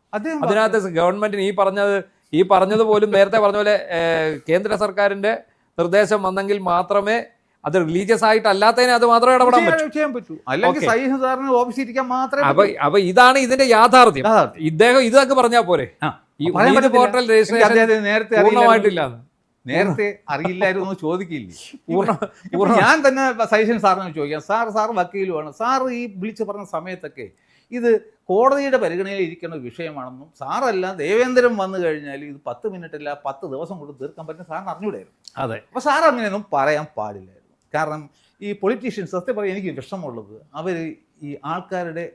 അതിനകത്ത് ഗവൺമെന്റിന് ഈ പറഞ്ഞത് പോലും നേരത്തെ പറഞ്ഞ പോലെ കേന്ദ്ര സർക്കാരിന്റെ നിർദ്ദേശം വന്നെങ്കിൽ മാത്രമേ അത് റിലീജിയസ് ആയിട്ടല്ലാത്തതിന് അത് മാത്രമേ ഇടപെടാൻ പറ്റൂ. അല്ലെങ്കിൽ സതീശൻ സാറിന് ഓഫീസിരിക്കാൻ മാത്രമേ. അപ്പൊ ഇതാണ് ഇതിന്റെ യാഥാർത്ഥ്യം. ഇദ്ദേഹം ഇതൊക്കെ പറഞ്ഞാൽ പോരെ, ഈ ഉമീദ് പോർട്ടൽ രജിസ്ട്രേഷൻ നേരത്തെ പൂർണ്ണമായിട്ടില്ല, നേരത്തെ അറിയില്ലായിരുന്നു ചോദിക്കില്ലേ. ഞാൻ തന്നെ സതീശൻ സാറിനെ ചോദിക്കാം, സാർ വക്കീലുമാണ്, സാർ ഈ വിളിച്ച് പറഞ്ഞ സമയത്തൊക്കെ ഇത് കോടതിയുടെ പരിഗണനയിൽ ഇരിക്കുന്ന വിഷയമാണെന്നും സാറല്ല ദേവേന്ദ്രൻ വന്നു കഴിഞ്ഞാൽ ഇത് 10 മിനിറ്റല്ല 10 ദിവസം കൊണ്ട് തീർക്കാൻ പറ്റുന്ന സാറിന് അറിഞ്ഞൂടായിരുന്നു. അതെ. അപ്പോൾ സാർ അങ്ങനെയൊന്നും പറയാൻ പാടില്ലായിരുന്നു. കാരണം ഈ പൊളിറ്റീഷ്യൻസ് സത്യം പറയാൻ എനിക്ക് വിഷമമുള്ളത്, അവർ ഈ ആൾക്കാരുടെ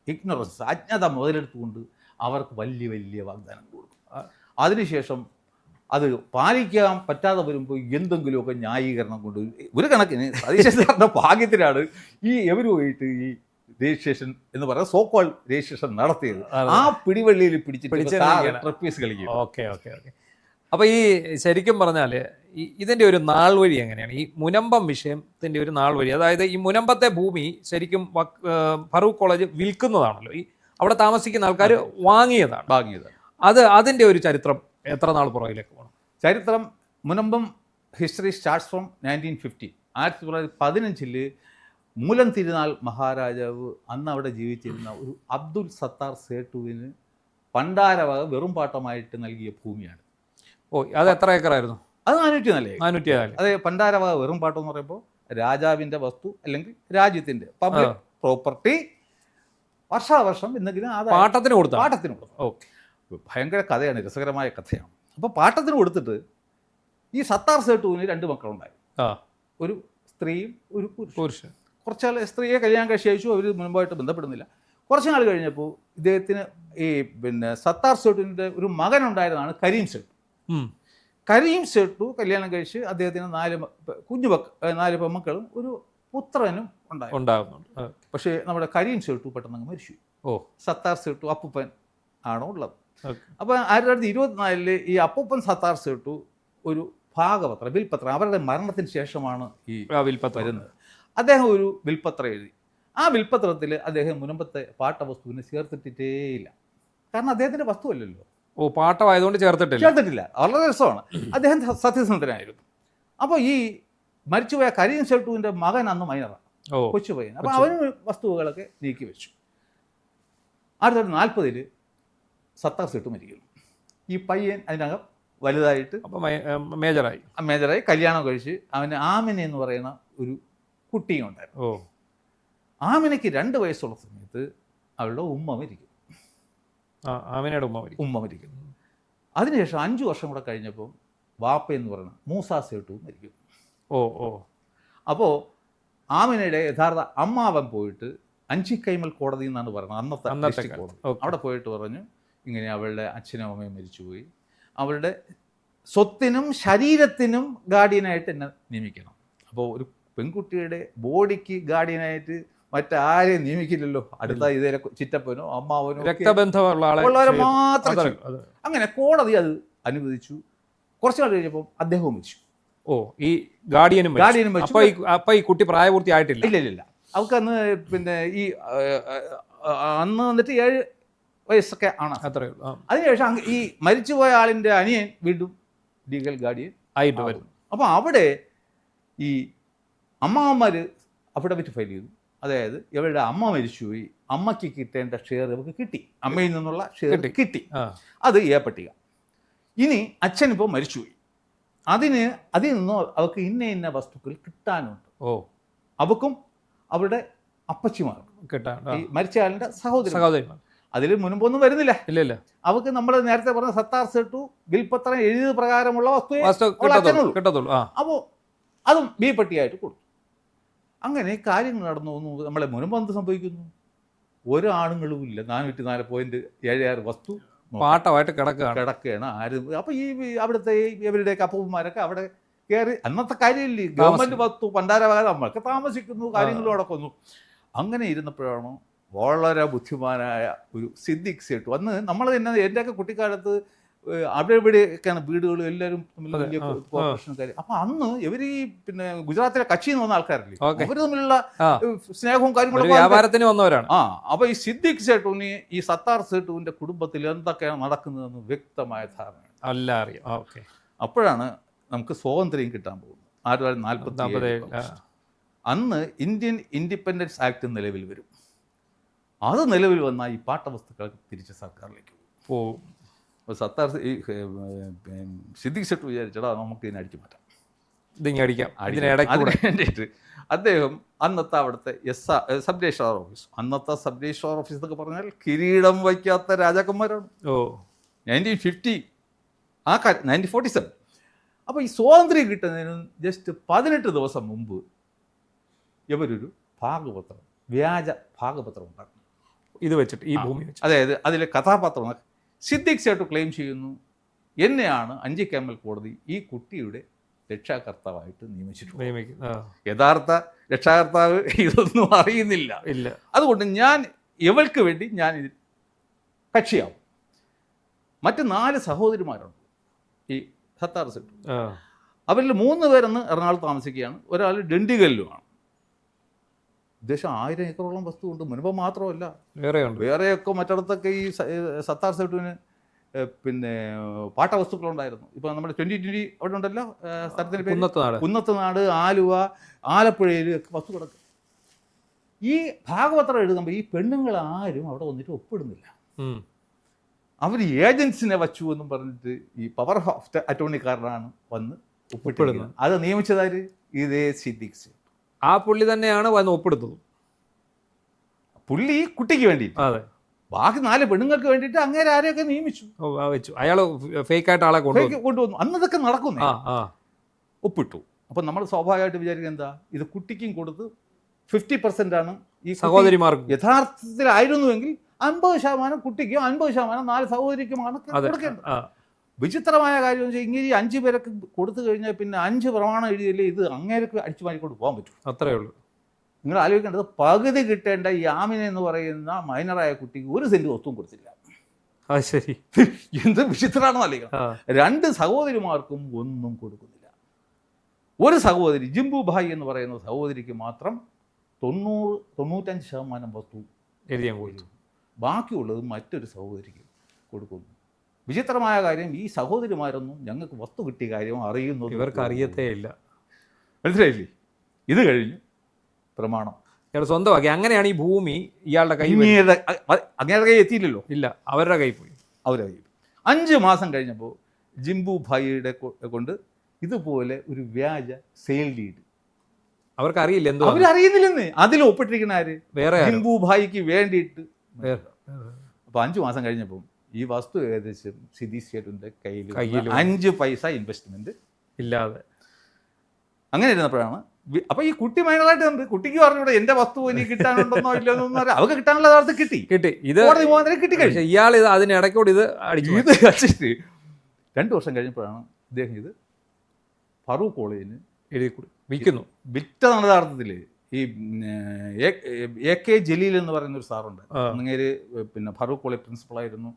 ഇഗ്നോറൻസ്, അജ്ഞത മുതലെടുത്തുകൊണ്ട് അവർക്ക് വലിയ വലിയ വാഗ്ദാനം കൊടുക്കും. അതിനുശേഷം അത് പാലിക്കാൻ പറ്റാതെ വരുമ്പോൾ എന്തെങ്കിലുമൊക്കെ ന്യായീകരണം കൊണ്ട് ഒരു കണക്കിന് സതീശൻ സാറിൻ്റെ ഭാഗ്യത്തിലാണ് ഈ എവരുമായിട്ട് ഈ രജിസ്ട്രേഷൻ എന്ന് പറയുന്ന സോക്കോൾ രജിസ്ട്രേഷൻ നടത്തിയത്. ആ പിടിവള്ളിയിൽ പിടിച്ച് കളിക്കും. ഓക്കെ. അപ്പോൾ ഈ ശരിക്കും പറഞ്ഞാൽ ഇതിൻ്റെ ഒരു നാൾ വഴി എങ്ങനെയാണ് ഈ മുനമ്പം വിഷയത്തിൻ്റെ ഒരു നാൾ വഴി? അതായത് ഈ മുനമ്പത്തെ ഭൂമി ശരിക്കും ഫറൂഖ് കോളേജ് വിൽക്കുന്നതാണല്ലോ, ഈ അവിടെ താമസിക്കുന്ന ആൾക്കാർ വാങ്ങിയതാണ്. അതിൻ്റെ ഒരു ചരിത്രം എത്ര നാൾ പുറകിലേക്ക് പോകണം? ചരിത്രം മുനമ്പം ഹിസ്റ്ററി സ്റ്റാർട്ട്സ് ഫ്രം 1950. 1915 മൂലം തിരുനാൾ മഹാരാജാവ് അന്ന് അവിടെ ജീവിച്ചിരുന്ന ഒരു അബ്ദുൽ സത്താർ സേട്ടുവിന് പണ്ടാരവക വെറും പാട്ടമായിട്ട് നൽകിയ ഭൂമിയാണ്. അത് എത്ര ഏക്കറായിരുന്നു? അത് 404. അതെ, പണ്ടാരവക വെറും പാട്ടം എന്ന് പറയുമ്പോൾ രാജാവിൻ്റെ വസ്തു അല്ലെങ്കിൽ രാജ്യത്തിൻ്റെ പബ്ലിക് പ്രോപ്പർട്ടി വർഷാവർഷം എന്തെങ്കിലും പാട്ടത്തിന് കൊടുത്തു. പാട്ടത്തിന് കൊടുത്തു. ഓക്കെ. ഭയങ്കര കഥയാണ്, രസകരമായ കഥയാണ്. അപ്പോൾ പാട്ടത്തിന് കൊടുത്തിട്ട് ഈ സത്താർ സേട്ടുവിന് 2 മക്കളുണ്ടായി. ഒരു സ്ത്രീയും ഒരു പുരുഷൻ. കുറച്ചാൾ സ്ത്രീയെ കല്യാണം കഴിച്ച് അയച്ചു. അവർ മുൻപായിട്ട് ബന്ധപ്പെടുന്നില്ല. കുറച്ച് നാൾ കഴിഞ്ഞപ്പോൾ ഇദ്ദേഹത്തിന് ഈ സത്താർ സേട്ടുവിൻ്റെ ഒരു മകനുണ്ടായിരുന്നതാണ് കരീം സേട്ടു. കരീം സേട്ടു കല്യാണം കഴിച്ച് അദ്ദേഹത്തിന് 4 പെൺമക്കളും ഒരു പുത്രനും ഉണ്ടാകുന്നുണ്ട്. പക്ഷേ നമ്മുടെ കരീം സേട്ടു പെട്ടെന്ന് അങ്ങ് മരിച്ചു. സത്താർ സേട്ടു അപ്പൂപ്പൻ ആണോ ഉള്ളത്. അപ്പോൾ 1924 ഈ അപ്പൂപ്പൻ സത്താർ സേട്ടു ഒരു ഭാഗപത്രം, വിൽപത്രം, അവരുടെ മരണത്തിന് ശേഷമാണ് ഈ വരുന്നത്. അദ്ദേഹം ഒരു വിൽപത്രം എഴുതി. ആ വിൽപത്രത്തിൽ അദ്ദേഹം മുൻപത്തെ പാട്ടവസ്തുവിനെ ചേർത്തിട്ടേയില്ല. കാരണം അദ്ദേഹത്തിൻ്റെ വസ്തുവല്ലല്ലോ. പാട്ടമായതുകൊണ്ട് ചേർത്തിട്ടില്ല. വളരെ രസമാണ്. അദ്ദേഹം സത്യസന്ധനായിരുന്നു. അപ്പോൾ ഈ മരിച്ചുപോയ കരീം സേട്ടുവിൻ്റെ മകൻ അന്ന് മൈനറാണ്, കൊച്ചു പയ്യൻ. അപ്പോൾ അവന് വസ്തുവകളൊക്കെ നീക്കി വെച്ചു. 1940 സത്താർ സേട്ടു മരിക്കുന്നു. ഈ പയ്യൻ അതിനകം വലുതായിട്ട് മേജറായി കല്യാണം കഴിച്ച് അവന് ആമിന എന്ന് പറയുന്ന ഒരു കുട്ടിയും ഉണ്ടായിരുന്നു. ആമിനയ്ക്ക് 2 വയസ്സുള്ള സമയത്ത് അവളുടെ ഉമ്മ മരിക്കും. ഉമ്മ മരിക്കുന്നു. അതിനുശേഷം 5 വർഷം കൂടെ കഴിഞ്ഞപ്പോൾ വാപ്പ എന്ന് പറയുന്ന മൂസാ സേട്ടു മരിക്കും. അപ്പോൾ ആമിനയുടെ യഥാർത്ഥ അമ്മാവൻ പോയിട്ട് അഞ്ചിക്കൈമൽ കോടതി എന്നാണ് പറയുന്നത്, അന്നത്തെ കോടതി. അവിടെ പോയിട്ട് പറഞ്ഞു ഇങ്ങനെ അവളുടെ അച്ഛനും അമ്മയും മരിച്ചുപോയി, അവളുടെ സ്വത്തിനും ശരീരത്തിനും ഗാർഡിയനായിട്ട് എന്നെ നിയമിക്കണം. അപ്പോൾ ഒരു പെൺകുട്ടിയുടെ ബോഡിക്ക് ഗാർഡിയനായിട്ട് മറ്റാരെയും നിയമിക്കില്ലല്ലോ. അടുത്ത ഇതേ ചിറ്റപ്പനോ അമ്മാവനോ ഉള്ളവരെ മാത്രം. അങ്ങനെ കോടതി അത് അനുവദിച്ചു. കുറച്ചു നാൾ കഴിഞ്ഞപ്പോൾ അദ്ദേഹവും മരിച്ചു. ഈ ഗാർഡിയനും ഈ കുട്ടി പ്രായപൂർത്തിയായിട്ടില്ല. ഇല്ല. അവർക്ക് അന്ന് ഈ അന്ന് വന്നിട്ട് 7 വയസ്സൊക്കെ ആണ്. അതിനുശേഷം ഈ മരിച്ചുപോയ ആളിൻ്റെ അനിയൻ വീണ്ടും ലീഗൽ ഗാർഡിയൻ ആയിട്ട് വരും. അപ്പോൾ അവിടെ ഈ അമ്മാവന്മാർ അഫിഡവിറ്റ് ഫയൽ ചെയ്തു. അതായത് ഇവരുടെ അമ്മ മരിച്ചുപോയി, അമ്മയ്ക്ക് കിട്ടേണ്ട ഷെയർ ഇവർക്ക് കിട്ടി, അമ്മയിൽ നിന്നുള്ള ഷെയർ കിട്ടി. അത് പട്ടിക. ഇനി അച്ഛനിപ്പോൾ മരിച്ചുപോയി, അതിൽ നിന്നും അവർക്ക് ഇന്ന വസ്തുക്കൾ കിട്ടാനുണ്ട്. അവക്കും അവരുടെ അപ്പച്ചിമാർക്കും കിട്ടാൻ, ഈ മരിച്ച ആളിൻ്റെ സഹോദരന്മാർ. അതിൽ മുൻപൊന്നും വരുന്നില്ല. ഇല്ല. അവർക്ക് നമ്മൾ നേരത്തെ പറഞ്ഞ സത്താർ സേട്ടു വിൽപത്രം എഴുതിയ പ്രകാരമുള്ള വസ്തുവേ കിട്ടത്തുള്ളൂ. അപ്പോൾ അതും ബി പട്ടിയായിട്ട് കൊടുത്തു. അങ്ങനെ കാര്യങ്ങൾ നടന്നു പോകുന്നു. നമ്മളെ മുൻപ് എന്ത് സംഭവിക്കുന്നു? ഒരാണുങ്ങളും ഇല്ല. 404.76 വസ്തു പാട്ടമായിട്ട് കിടക്കുകയാണ്. ആരും അപ്പോൾ ഈ അവിടുത്തെ ഇവരുടെയൊക്കെ അപ്പൂപ്പന്മാരൊക്കെ അവിടെ കയറി, അന്നത്തെ കാര്യമില്ലേ, ഗവൺമെൻറ് വസ്തു പണ്ടാരവാതെ നമ്മൾക്ക് താമസിക്കുന്നു, കാര്യങ്ങളും നടക്കുന്നു. അങ്ങനെ ഇരുന്നപ്പോഴാണ് വളരെ ബുദ്ധിമാനായ ഒരു സിദ്ദിഖ് സേട്ടു. അന്ന് നമ്മൾ തന്നെ എൻ്റെയൊക്കെ കുട്ടിക്കാലത്ത് അവിടെ ഇവിടെയൊക്കെയാണ് വീടുകളും എല്ലാവരും തമ്മിൽ വലിയ കോർപ്പറേഷൻകാർ. അപ്പം അന്ന് ഇവർ ഈ ഗുജറാത്തിലെ കച്ചി എന്ന് വന്ന ആൾക്കാരല്ലേ, അവർ തമ്മിലുള്ള സ്നേഹവും കാര്യങ്ങളും വ്യാപാരത്തിന് വന്നവരാണ്. അപ്പോൾ ഈ സിദ്ദിഖ് സേട്ടുവിന് ഈ സത്താർ സേട്ടുവിൻ്റെ കുടുംബത്തിൽ എന്തൊക്കെയാണ് നടക്കുന്നതെന്ന് വ്യക്തമായ ധാരണ. അപ്പോഴാണ് നമുക്ക് സ്വാതന്ത്ര്യം കിട്ടാൻ പോകുന്നത്. 1947. അന്ന് ഇന്ത്യൻ ഇൻഡിപെൻഡൻസ് ആക്ട് നിലവിൽ വരും. അത് നിലവിൽ വന്നാൽ ഈ പാട്ടവസ്തുക്കൾ തിരിച്ച് സർക്കാരിലേക്ക് പോകും. അപ്പോൾ സത്താർ ഈ സിദ്ദിഖ് സേട്ടു വിചാരിച്ചടാ നമുക്ക് ഇതിനെ അടിച്ചു മാറ്റാം, അതിന് വേണ്ടിയിട്ട് അദ്ദേഹം അന്നത്തെ അവിടുത്തെ സബ് രജിസ്ട്രാർ ഓഫീസ്, അന്നത്തെ സബ് രജിസ്ട്രാർ ഓഫീസ് എന്നൊക്കെ പറഞ്ഞാൽ കിരീടം വയ്ക്കാത്ത രാജാക്കന്മാരാണ്. 1950 1947. അപ്പോൾ ഈ സ്വാതന്ത്ര്യം കിട്ടുന്നതിന് ജസ്റ്റ് 18 ദിവസം മുമ്പ് ഇവരൊരു ഭാഗപത്രം, വ്യാജ ഭാഗപത്രം ഉണ്ടാക്കുന്നു. ഇത് വെച്ചിട്ട് ഈ ഭൂമി വെച്ച്, അതായത് അതിലെ കഥാപാത്രം സിദ്ദിഖ് സേട്ടു ക്ലെയിം ചെയ്യുന്നു, എന്നെയാണ് അഞ്ചിക്കൈമൽ കോടതി ഈ കുട്ടിയുടെ രക്ഷാകർത്താവായിട്ട് നിയമിച്ചിട്ടുണ്ട്. യഥാർത്ഥ രക്ഷാകർത്താവ് ഇതൊന്നും അറിയുന്നില്ല. അതുകൊണ്ട് ഞാൻ ഇവൾക്ക് വേണ്ടി ഞാൻ ഇതിൽ കക്ഷിയാവും. മറ്റ് 4 സഹോദരിമാരുണ്ട് ഈ സത്താർ സേട്ടു. അവരിൽ 3 പേരെന്ന് എറണാകുളത്ത് താമസിക്കുകയാണ്, ഒരാൾ ഡണ്ടിഗലിലുമാണ്. ഉദ്ദേശം 1000 ഏക്കറോളം വസ്തു ഉണ്ട്. മുൻപ് മാത്രമല്ല, വേറെയൊക്കെ മറ്റിടത്തൊക്കെ ഈ സത്താർ സേട്ടുവിന് പാട്ടവസ്തുക്കളുണ്ടായിരുന്നു. ഇപ്പോൾ നമ്മുടെ 2020 അവിടെ ഉണ്ടല്ലോ, സ്ഥലത്തിൻ്റെ പേര് കുന്നത്തുനാട്, ആലുവ, ആലപ്പുഴയിൽ ഒക്കെ വസ്തു കിടക്കും. ഈ ഭാഗപത്രം എഴുതുമ്പോൾ ഈ പെണ്ണുങ്ങൾ ആരും അവിടെ വന്നിട്ട് ഒപ്പിടുന്നില്ല. അവർ ഏജൻസിനെ വച്ചു എന്നും പറഞ്ഞിട്ട് ഈ പവർ ഓഫ് അറ്റോർണിക്കാരനാണ് വന്ന് ഒപ്പിടുന്നത്. അത് നിയമിച്ചതാര്? ഇതേ സിദ്ദിഖ് സേട്ടു. ആ പുള്ളി തന്നെയാണ് വന്ന് ഒപ്പിടുത്തത്. പുള്ളി കുട്ടിക്ക് വേണ്ടി, അതെ, ബാക്കി 4 പെണ്ണുങ്ങൾക്ക് വേണ്ടിയിട്ട് അങ്ങേരെ ആരെയൊക്കെ നിയമിച്ചു, വെച്ചു. അയാൾ ഫേക്കായിട്ട് ആളെ കൊണ്ടുവന്നു. അന്നതൊക്കെ നടക്കുന്നു, ആ ഒപ്പിട്ടു. അപ്പം നമ്മൾ സ്വാഭാവികമായിട്ട് വിചാരിക്കുന്നത് എന്താ, ഇത് കുട്ടിക്കും കൊടുത്ത് 50% ആണ് ഈ സഹോദരിമാർക്ക്. യഥാർത്ഥത്തിലായിരുന്നുവെങ്കിൽ 50% കുട്ടിക്കും 50% 4 സഹോദരിക്കുമാണ് കൊടുക്കേണ്ടത്. വിചിത്രമായ കാര്യം വെച്ചാൽ ഇങ്ങനെ 5 പേരൊക്കെ കൊടുത്തു കഴിഞ്ഞാൽ പിന്നെ 5 പ്രമാണം എഴുതിയല്ലേ ഇത് അങ്ങേർക്ക് അടിച്ചു മാറ്റിക്കൊണ്ട് പോകാൻ പറ്റും. അത്രയേ ഉള്ളൂ. നിങ്ങൾ ആലോചിക്കേണ്ടത്, പകുതി കിട്ടേണ്ട ഈ ആമിന എന്ന് പറയുന്ന മൈനറായ കുട്ടിക്ക് 1 സെന്റ് വസ്തുവും കൊടുത്തില്ല. അത് ശരി, എന്ത് വിചിത്രമാണെന്ന് അറിയിക്കണം. 2 സഹോദരിമാർക്കും ഒന്നും കൊടുക്കുന്നില്ല. ഒരു സഹോദരി ജിംബു ഭായ് എന്ന് പറയുന്ന സഹോദരിക്ക് മാത്രം 95% വസ്തു എഴുതിയാൻ കൊടുത്തു. ബാക്കിയുള്ളത് മറ്റൊരു സഹോദരിക്ക് കൊടുക്കുന്നു. വിചിത്രമായ കാര്യം, ഈ സഹോദരിമാരൊന്നും ഞങ്ങൾക്ക് വസ്തു കിട്ടിയ കാര്യം അറിയുന്നത് ഇവർക്ക് അറിയത്തേ ഇല്ല. മനസ്സിലായില്ലേ? ഇത് കഴിഞ്ഞു പ്രമാണം ഇയാൾ സ്വന്തമാക്കി. അങ്ങനെയാണ് ഈ ഭൂമി ഇയാളുടെ കൈ, അങ്ങയുടെ കൈ എത്തിയില്ലല്ലോ, ഇല്ല, അവരുടെ കൈ പോയി. അവരുടെ കൈ 5 മാസം കഴിഞ്ഞപ്പോൾ ജിംബു ഭായിയുടെ കൊണ്ട് ഇതുപോലെ ഒരു വ്യാജ സെയിൽ ഡീഡ്, അവർക്ക് അറിയില്ല എന്തോ, അവരറിയുന്നില്ലെന്ന്. അതിൽ ഒപ്പിട്ടിരിക്കുന്ന ആര്? വേറെ ജിംബു ഭായിക്ക് വേണ്ടിയിട്ട്. വേറെ. അപ്പോൾ 5 മാസം കഴിഞ്ഞപ്പോൾ ഈ വസ്തു ഏകദേശം സിദ്ദീഖ് സേഠിന്റെ കയ്യിൽ 5 പൈസ ഇൻവെസ്റ്റ്മെന്റ് ഇല്ലാതെ. അങ്ങനെ ഇരുന്നപ്പോഴാണ് അപ്പോൾ ഈ കുട്ടി മൈനറായിട്ട് ഉണ്ട്. കുട്ടിക്ക് പറഞ്ഞൂടെ എൻ്റെ വസ്തു എനിക്ക് കിട്ടാനുണ്ടെന്നോ ഇല്ലെന്നൊന്നും അറിയാം. അവർക്ക് കിട്ടാനുള്ള യഥാർത്ഥം കിട്ടി. ഇത് കിട്ടി കഴിഞ്ഞു. ഇയാൾ ഇത് അതിനിടയ്ക്കൂടെ ഇത് ഇത് കളിച്ചിട്ട് 2 വർഷം കഴിഞ്ഞപ്പോഴാണ് ഇദ്ദേഹം ഇത് ഫറൂഖ് കോളേജിന് എഴുതി വിൽക്കുന്നു. വിറ്റതാണ് യഥാർത്ഥത്തിൽ. ഈ AK ജലീൽ എന്ന് പറയുന്ന ഒരു സാറുണ്ട്. അങ്ങേര് പിന്നെ ഫറൂഖ് കോളേജ് പ്രിൻസിപ്പളായിരുന്നു,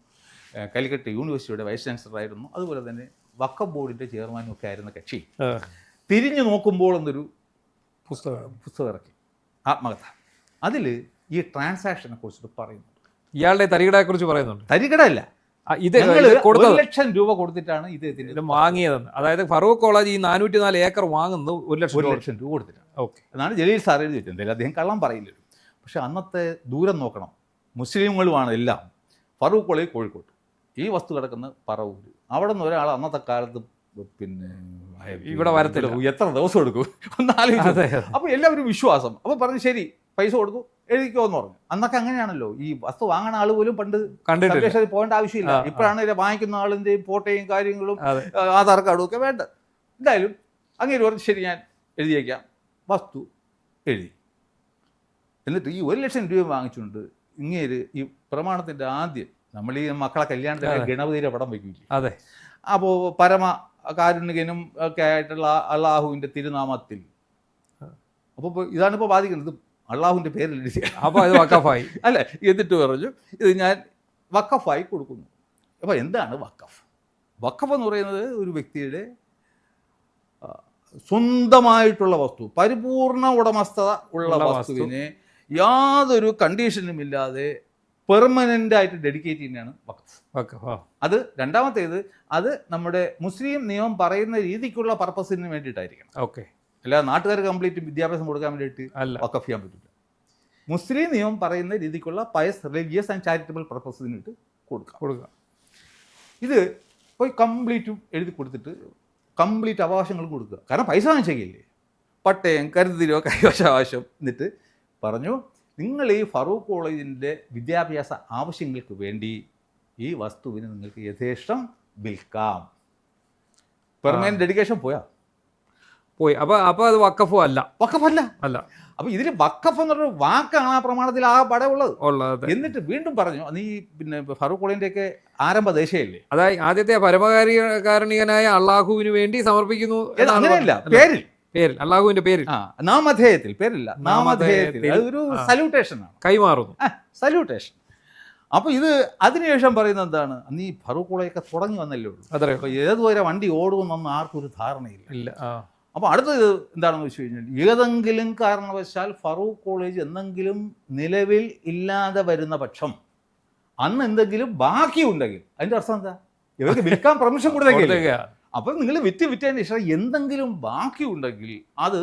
കാലിക്കറ്റ് യൂണിവേഴ്സിറ്റിയുടെ വൈസ് ചാൻസലറായിരുന്നു, അതുപോലെ തന്നെ വഖഫ് ബോർഡിൻ്റെ ചെയർമാനും ഒക്കെ ആയിരുന്ന കക്ഷി. തിരിഞ്ഞു നോക്കുമ്പോൾ എന്നൊരു പുസ്തകം ഇറക്കി, ആത്മകഥ. അതിൽ ഈ ട്രാൻസാക്ഷനെ കുറിച്ചിട്ട് പറയുന്നുണ്ട്. ഇയാളുടെ തരികടയെ കുറിച്ച് പറയുന്നുണ്ട്. തരികടല്ല, ഇത് 1 ലക്ഷം രൂപ കൊടുത്തിട്ടാണ് ഇത് വാങ്ങിയതെന്ന്. അതായത് ഫറൂഖ് കോളേജ് ഈ 404 ഏക്കർ വാങ്ങുന്നത് 1 ലക്ഷം രൂപ കൊടുത്തിട്ടാണ്. ഓക്കെ, എന്നാണ് ജലീൽ സാർ എഴുതി വെച്ചത്. എന്തായാലും അദ്ദേഹം കള്ളം പറയില്ലല്ലോ. പക്ഷെ അന്നത്തെ ദൂരം നോക്കണം, മുസ്ലിങ്ങളുമാണ് എല്ലാം. ഫറൂഖ് കോളേജ് കോഴിക്കോട്ട്, ഈ വസ്തു കിടക്കുന്ന പറവൂര്. അവിടെ നിന്ന് ഒരാൾ അന്നത്തെ കാലത്ത് പിന്നെ ഇവിടെ വരത്തില്ല, എത്ര ദിവസം എടുക്കും ഒന്ന് ആലോചിച്ചത്. അപ്പോൾ എല്ലാവരും വിശ്വാസം. അപ്പോൾ പറഞ്ഞു ശരി, പൈസ കൊടുത്തു, എഴുതിക്കോ എന്ന് പറഞ്ഞു. അന്നൊക്കെ അങ്ങനെയാണല്ലോ, ഈ വസ്തു വാങ്ങുന്ന ആൾ പോലും പണ്ട് കണ്ടിട്ട് പോകേണ്ട ആവശ്യമില്ല. ഇപ്പോഴാണ് ഇത് വാങ്ങിക്കുന്ന ആളിൻ്റെയും ഫോട്ടോയും കാര്യങ്ങളും ആധാർ കാർഡും ഒക്കെ വേണ്ട. എന്തായാലും അങ്ങനെ പറഞ്ഞു, ശരി ഞാൻ എഴുതിയേക്കാം. വസ്തു എഴുതി. എന്നിട്ട് ഈ 1 ലക്ഷം രൂപ വാങ്ങിച്ചുകൊണ്ട് ഇങ്ങേര് ഈ പ്രമാണത്തിൻ്റെ ആദ്യം നമ്മൾ ഈ മക്കളെ കല്യാണത്തിന് ഗണപതിയുടെ പടം വയ്ക്കില്ലേ? അതെ. അപ്പോൾ പരമ കാരുണികനും ഒക്കെ ആയിട്ടുള്ള അള്ളാഹുവിൻ്റെ തിരുനാമത്തിൽ, അപ്പോൾ ഇതാണിപ്പോൾ ബാധിക്കുന്നത്, അള്ളാഹുവിൻ്റെ പേരിൽ എഴുതി. അപ്പോൾ അത് വഖഫായി അല്ലേ? എന്നിട്ട് പറഞ്ഞു ഇത് ഞാൻ വഖഫായി കൊടുക്കുന്നു. അപ്പോൾ എന്താണ് വഖഫ്? വഖഫ് എന്ന് പറയുന്നത് ഒരു വ്യക്തിയുടെ സ്വന്തമായിട്ടുള്ള വസ്തു, പരിപൂർണ ഉടമസ്ഥത ഉള്ള വസ്തുവിനെ യാതൊരു കണ്ടീഷനും ഇല്ലാതെ പെർമനൻ്റ് ആയിട്ട് ഡെഡിക്കേറ്റ് ചെയ്യുന്നതാണ് വഖഫ്. അത് രണ്ടാമത്തേത്, അത് നമ്മുടെ മുസ്ലിം നിയമം പറയുന്ന രീതിക്കുള്ള പർപ്പസിന് വേണ്ടിയിട്ടായിരിക്കണം. ഓക്കെ, അല്ലാതെ നാട്ടുകാർ കംപ്ലീറ്റ് വിദ്യാഭ്യാസം കൊടുക്കാൻ വേണ്ടിയിട്ട് വഖഫ് ചെയ്യാൻ പറ്റില്ല. മുസ്ലിം നിയമം പറയുന്ന രീതിക്കുള്ള പയസ്, റിലീജിയസ് ആൻഡ് ചാരിറ്റബിൾ പർപ്പസിനിട്ട് കൊടുക്കുക. ഇത് പോയി കംപ്ലീറ്റും എഴുതി കൊടുത്തിട്ട് കംപ്ലീറ്റ് അവകാശങ്ങളും കൊടുക്കുക. കാരണം പൈസ വാങ്ങിച്ചേക്കില്ലേ, പട്ടയം, കരുതിരോ, കൈവശാവകാശം. എന്നിട്ട് പറഞ്ഞു, നിങ്ങൾ ഈ ഫറൂഖ് കോളേജിൻ്റെ വിദ്യാഭ്യാസ ആവശ്യങ്ങൾക്ക് വേണ്ടി ഈ വസ്തുവിന് നിങ്ങൾക്ക് യഥേഷ്ടം വിൽക്കാം. പെർമനന്റ് ഡെഡിക്കേഷൻ പോയി. അപ്പോൾ അത് വഖഫും അല്ല. വഖഫല്ല. അല്ല. അപ്പോൾ ഇതിൽ വഖഫ് എന്നൊരു വാക്കാണ് ആ പ്രമാണത്തിൽ ആ പടമുള്ളത്. എന്നിട്ട് വീണ്ടും പറഞ്ഞു, നീ പിന്നെ ഫറൂഖ് കോളേജിൻ്റെ ഒക്കെ ആരംഭ ദേശയല്ലേ, അതായത് ആദ്യത്തെ പരമകാരുണികനായ അള്ളാഹുവിന് വേണ്ടി സമർപ്പിക്കുന്നു. അങ്ങനെയല്ല, പേരിൽ അള്ളാഹുവിന്റെ പേരിൽ, നാമധേയത്തിൽ, പേരില്ല, നാമധേയത്തിൽ. അതൊരു സല്യൂട്ടേഷൻ ആണ്, കൈമാറുന്നു, സല്യൂട്ടേഷൻ. അപ്പോൾ ഇത് അതിനുശേഷം പറയുന്നത് എന്താണ്, നീ ഫറൂഖ് കോളേജൊക്കെ തുടങ്ങി വന്നല്ലേ ഉള്ളൂ. അപ്പോൾ ഏതുവരെ വണ്ടി ഓടുമെന്നൊന്നും ആർക്കും ഒരു ധാരണയില്ല. അപ്പോൾ അടുത്തത് എന്താണെന്ന് വെച്ച് കഴിഞ്ഞാൽ, ഏതെങ്കിലും കാരണവശാൽ ഫറൂഖ് കോളേജ് എന്തെങ്കിലും നിലവിൽ ഇല്ലാതെ വരുന്ന പക്ഷം, അന്ന് എന്തെങ്കിലും ബാക്കിയുണ്ടെങ്കിൽ, അതിൻ്റെ അർത്ഥം എന്താ, ഇവർക്ക് വിൽക്കാൻ പെർമിഷൻ കൊടുത്തേക്കില്ല. അപ്പം നിങ്ങൾ വിറ്റതിന് ശേഷം എന്തെങ്കിലും ബാക്കിയുണ്ടെങ്കിൽ അത്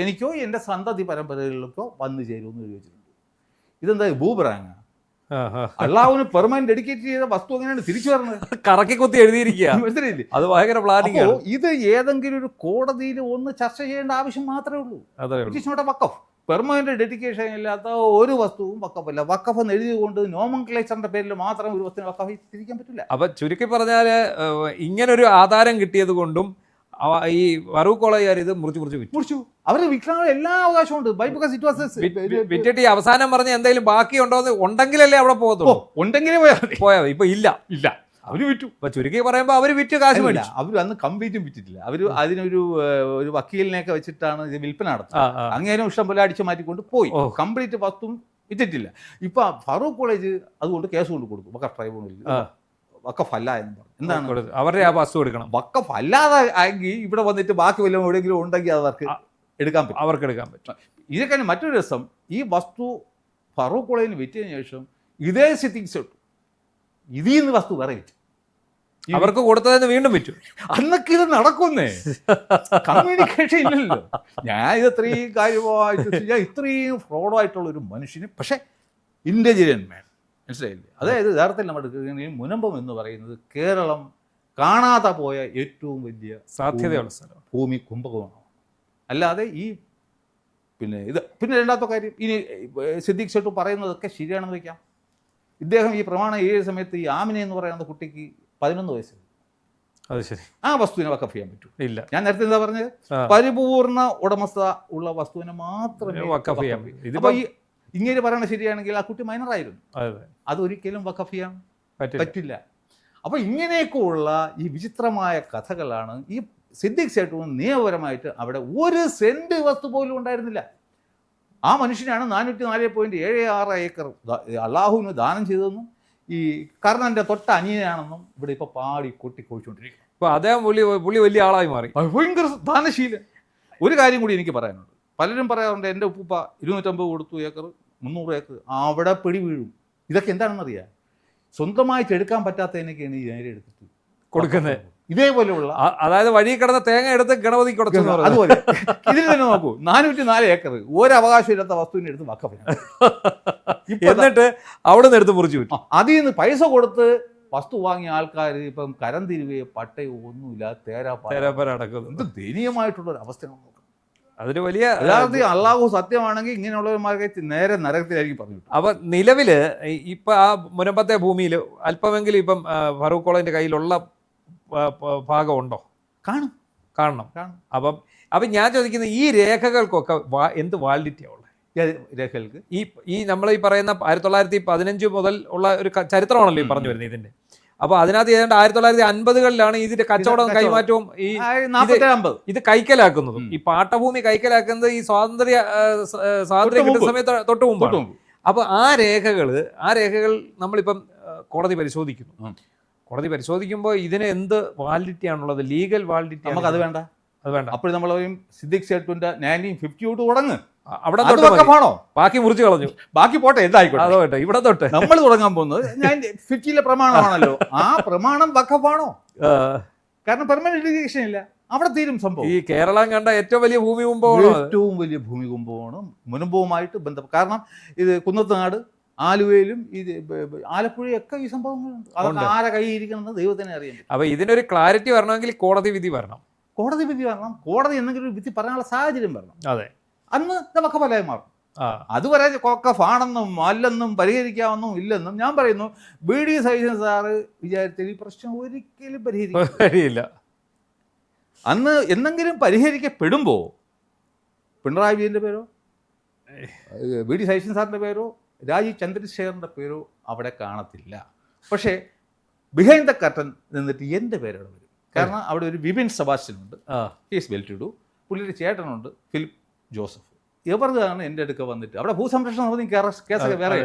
എനിക്കോ എൻ്റെ സന്തതി പരമ്പരകളിലേക്കോ വന്നു ചേരുമെന്ന് ചോദിച്ചിട്ടുണ്ട്. ഇതെന്താ ഭൂപ്രാങ്ങ? അള്ളാഹുവിന് പെർമനന്റ് ഡെഡിക്കേറ്റ് ചെയ്ത വസ്തു എങ്ങനെയാണ് തിരിച്ചു വരുന്നത്? കറക്കി കുത്തി എഴുതിയിരിക്കുക. മനസ്സിലായില്ലേ? അത് ഭയങ്കര പ്ലാനിങ് ആണ്. ഇത് ഏതെങ്കിലും ഒരു കോടതിയിൽ ഒന്ന് ചർച്ച ചെയ്യേണ്ട ആവശ്യം മാത്രമേ ഉള്ളൂ. ഇറ്റ് ഈസ് നോട്ട് എ വഖഫ്. പെർമനന്റ് ഡെഡിക്കേഷൻ ഇല്ലാത്ത ഒരു വസ്തുവും വഖഫല്ല. വഖഫ് എന്ന് എഴുതികൊണ്ട് നോമൻക്ലേച്ചറിന്റെ പേരിൽ മാത്രം ഒരു വസ്തുവിന് വഖഫ് തിരിക്കാൻ പറ്റില്ല. അപ്പൊ ചുരുക്കി പറഞ്ഞാല് ഇങ്ങനൊരു ആധാരം കിട്ടിയത് കൊണ്ടും ഈ ഫറൂഖ് കോളേജുകാർ ഇത് മുറിച്ചു അവര് വിൽക്കാനുള്ള എല്ലാ അവകാശവും ഉണ്ട്. വിറ്റിട്ട് ഈ അവസാനം പറഞ്ഞ എന്തെങ്കിലും ബാക്കിയുണ്ടോ ഉണ്ടെങ്കിലല്ലേ അവിടെ പോകത്തുള്ളൂ. ഉണ്ടെങ്കിലേ പോയാൽ ഇപ്പൊ ഇല്ല അവര് വിറ്റു. ഇപ്പൊ ചുരുക്കി പറയുമ്പോ അവര് വിറ്റ് കാശ് മേടിച്ചു. അവര് അന്ന് കംപ്ലീറ്റും വിറ്റിട്ടില്ല. അവര് അതിനൊരു വക്കീലിനെയൊക്കെ വെച്ചിട്ടാണ് ഇത് വിൽപ്പന നടത്തുന്നത്. അങ്ങേരും ഇഷ്ടം പോലെ അടിച്ചു മാറ്റിക്കൊണ്ട് പോയി. കംപ്ലീറ്റ് വസ്തുവും വിറ്റിട്ടില്ല. ഇപ്പൊ ഫറൂഖ് കോളേജ് അതുകൊണ്ട് കേസ് കൊണ്ട് കൊടുത്തു. വഖഫ് ട്രൈബ്യൂണലിൽ വഖഫ് അല്ല എന്ന് പറഞ്ഞു. എന്താണ് അവരുടെ ആ വസ്തു എടുക്കണം. വഖഫ് അല്ലാതെ ആക്കി ഇവിടെ വന്നിട്ട് ബാക്കി വല്ലതും എവിടെയെങ്കിലും ഉണ്ടെങ്കിൽ അവർക്ക് എടുക്കാൻ പറ്റും. അവർക്ക് എടുക്കാൻ പറ്റും. ഇതൊക്കെ മറ്റൊരു രസം, ഈ വസ്തു ഫറൂഖ് കോളേജിന് വിറ്റതിന് ശേഷം ഇതേ സിറ്റിംഗ്സ് ഇട്ടു. ഇതിൽ നിന്ന് വസ്തു വേറെ വിറ്റു. അവർക്ക് കൊടുത്തതെന്ന് വീണ്ടും വിറ്റു. അന്നൊക്കെ ഇത് നടക്കുന്നേ. കമ്മ്യൂണിക്കേഷൻ ഇല്ലല്ലോ. ഞാൻ ഇത് ഇത്രയും കാര്യമായിട്ട് ഇത്രയും ഫ്രോഡായിട്ടുള്ള ഒരു മനുഷ്യന്, പക്ഷേ ഇന്റലിജന്റ് മാൻ, മനസ്സിലായില്ലേ? അതായത് യഥാർത്ഥത്തിൽ നമ്മൾ എടുക്കുകയാണെങ്കിൽ മുനമ്പം എന്ന് പറയുന്നത് കേരളം കാണാതെ പോയ ഏറ്റവും വലിയ സാധ്യതയുള്ള സ്ഥലം ഭൂമി കുംഭകോണമാണ്. അല്ലാതെ ഈ പിന്നെ രണ്ടാമത്തെ കാര്യം, ഇനി സിദ്ദീഖ് ഷെട്ടു പറയുന്നതൊക്കെ ശരിയാണെന്ന് വയ്ക്കാം. ഇദ്ദേഹം ഈ പ്രമാണം ഏഴ് സമയത്ത് ഈ ആമിന എന്ന് പറയുന്ന കുട്ടിക്ക് 11 വയസ്സ്. അത് ശരി. ആ വസ്തുവിനെ വഖഫ് ചെയ്യാൻ പറ്റും. ഇല്ല, ഞാൻ നേരത്തെ എന്താ പറഞ്ഞത്, പരിപൂർണ ഉടമസ്ഥ ഉള്ള വസ്തുവിനെ മാത്രമേ വഖഫ് ചെയ്യാൻ പറ്റൂ. ഇതിപ്പോ ഇങ്ങനെ പറയണ ശരിയാണെങ്കിൽ ആ കുട്ടി മൈനറായിരുന്നു. അതൊരിക്കലും വഖഫ് ചെയ്യാൻ പറ്റില്ല. അപ്പൊ ഇങ്ങനെയൊക്കെയുള്ള ഈ വിചിത്രമായ കഥകളാണ്. ഈ സിദ്ദീഖ് ഷെട്ടും നിയമപരമായിട്ട് അവിടെ ഒരു സെന്റ് വസ്തു പോലും ഉണ്ടായിരുന്നില്ല. ആ മനുഷ്യനാണ് 404.76 ഏക്കർ അള്ളാഹുവിന് ദാനം ചെയ്തതെന്നും ഈ കർണന്റെ തൊട്ട അനിയനാണെന്നും ഇവിടെ ഇപ്പൊ പാടി കൊട്ടിക്കൊഴിച്ചുകൊണ്ടിരിക്കും. അപ്പൊ അദ്ദേഹം പുള്ളി വലിയ ആളായി മാറി. ഭയങ്കര ദാനശീലൻ. ഒരു കാര്യം കൂടി എനിക്ക് പറയാനുണ്ട്. പലരും പറയാറുണ്ട് എൻ്റെ ഉപ്പുപ്പ 250 കൊടുത്തു ഏക്കർ, 300 ഏക്കർ, അവിടെ പിടി വീഴും. ഇതൊക്കെ എന്താണെന്നറിയാം, സ്വന്തമായിട്ട് എടുക്കാൻ പറ്റാത്തതിനൊക്കെയാണ് ഈ നേരെ എടുത്തിട്ട് കൊടുക്കുന്നത്. ഇതേപോലെയുള്ള, അതായത് വഴി കിടന്ന തേങ്ങ എടുത്ത് ഗണപതി കൊടുത്തു. അതുപോലെ ഇതിൽ തന്നെ നോക്കൂ, 404 ഏക്കർ ഒരു അവകാശം ഇല്ലാത്ത വസ്തുവിനെ എടുത്ത് വഖഫ്. എന്നിട്ട് അവിടെ നിന്ന് എടുത്ത് മുറിച്ചു വിട്ടു. അതിൽ നിന്ന് പൈസ കൊടുത്ത് വസ്തു വാങ്ങിയ ആൾക്കാർ ഇപ്പം കരം തിരുവയോ പട്ടയോ ഒന്നുമില്ല, തേരാപ്പാര നടക്കുന്നു. എന്ത് ദയനീയമായിട്ടുള്ള ഒരു അവസ്ഥയാണ്. അതൊരു വലിയ, അള്ളാഹു സത്യമാണെങ്കിൽ ഇങ്ങനെയുള്ളവന്മാർക്ക് നേരെ നരകത്തിലായിരിക്കും പറഞ്ഞു. അപ്പൊ നിലവില് ഇപ്പൊ ആ മുനമ്പത്തെ ഭൂമിയിൽ അല്പമെങ്കിലും ഇപ്പം ഫറൂഖ് കോളേജിന്റെ കയ്യിലുള്ള ഭാഗം ഉണ്ടോ? കാണണം. അപ്പം ഞാൻ ചോദിക്കുന്നത്, ഈ രേഖകൾക്കൊക്കെ എന്ത് വാലിഡിറ്റിയാ ഉള്ളത്? രേഖകൾക്ക് ഈ നമ്മൾ ഈ പറയുന്ന 1915 മുതൽ ഉള്ള ഒരു ചരിത്രമാണല്ലോ ഈ പറഞ്ഞു വരുന്നത് ഇതിന്റെ. അപ്പൊ അതിനകത്ത് ഏതാണ്ട് 1950-കളിലാണ് ഇതിന്റെ കച്ചവടവും കൈമാറ്റവും ഇത് കൈക്കലാക്കുന്നതും. ഈ പാട്ടഭൂമി കൈക്കലാക്കുന്നത് ഈ സ്വാതന്ത്ര്യ കിട്ടുന്ന സമയത്ത് തൊട്ട് മുമ്പാണ്. അപ്പൊ ആ രേഖകൾ നമ്മളിപ്പം കോടതി പരിശോധിക്കുന്നു. കോടതി പരിശോധിക്കുമ്പോൾ ഇതിന് എന്ത് വാലിഡിറ്റി ആണുള്ളത്? Legal validity. നമുക്ക് അത് വേണ്ട. അപ്പോൾ നമ്മൾ സിദ്ദീഖ് ഷെട്ടുന്റെ 1950 തുടങ്ങ്. അവിടെ ബാക്കി മുറിച്ച് കളഞ്ഞു. ബാക്കി പോട്ടെ, എന്തായിക്കോട്ടെ. ഇവിടെ തൊട്ട് നമ്മൾ തുടങ്ങാൻ പോകുന്നത് 1950 പ്രമാണമാണല്ലോ. ആ പ്രമാണം വഖഫാണോ? കാരണം പെർമനന്റ് ഡെഡിക്കേഷൻ ഇല്ല. അവിടെ തീരും സംഭവം. ഈ കേരളം കണ്ട ഏറ്റവും വലിയ ഭൂമി കുംഭമാണ്. ഏറ്റവും വലിയ ഭൂമി കുംഭമാണ് മുനമ്പവുമായിട്ട് ബന്ധം. കാരണം ഇത് കുന്നത്തുനാട്, ആലുവയിലും ഇത് ആലപ്പുഴയൊക്കെ ഈ സംഭവങ്ങളുണ്ട്. അതൊക്കെ ആരെ കൈയിരിക്കണമെന്ന് ദൈവത്തിനെ അറിയാം. അപ്പൊ ഇതിനൊരു ക്ലാരിറ്റി വരണമെങ്കിൽ കോടതി വിധി വരണം. കോടതി എന്തെങ്കിലും ഒരു വിധി പറയാനുള്ള സാഹചര്യം വരണം. അതെ, അന്ന് വഖഫായി മാറും. അതുവരെ വഖഫാണെന്നും അല്ലെന്നും പരിഹരിക്കാമെന്നും ഇല്ലെന്നും ഞാൻ പറയുന്നു. BD സതീശൻ സാറ് വിചാരിച്ചാൽ ഈ പ്രശ്നം ഒരിക്കലും പരിഹരിക്കില്ല. അന്ന് എന്തെങ്കിലും പരിഹരിക്കപ്പെടുമ്പോൾ പിണറായി വിജയൻ്റെ പേരോ BD സതീശൻ സാറിൻ്റെ പേരോ രാജീവ് ചന്ദ്രശേഖറിൻ്റെ പേരോ അവിടെ കാണത്തില്ല. പക്ഷേ ബിഹൈൻഡ് ദ കർട്ടൻ നിന്നിട്ട് എൻ്റെ പേരവിടെ വരും. കാരണം അവിടെ ഒരു വിപിൻ സെബാസ്റ്റ്യനുണ്ട്, ഹീസ് വെൽ ടു ഡു. പുള്ളിയുടെ ചേട്ടനുണ്ട് ഫിലിപ്പ് ജോസഫ്. ഇവർക്കാണ് എൻ്റെ അടുക്ക വന്നിട്ട് അവിടെ ഭൂസംരക്ഷണ സമിതി കേസൊക്കെ വേറെ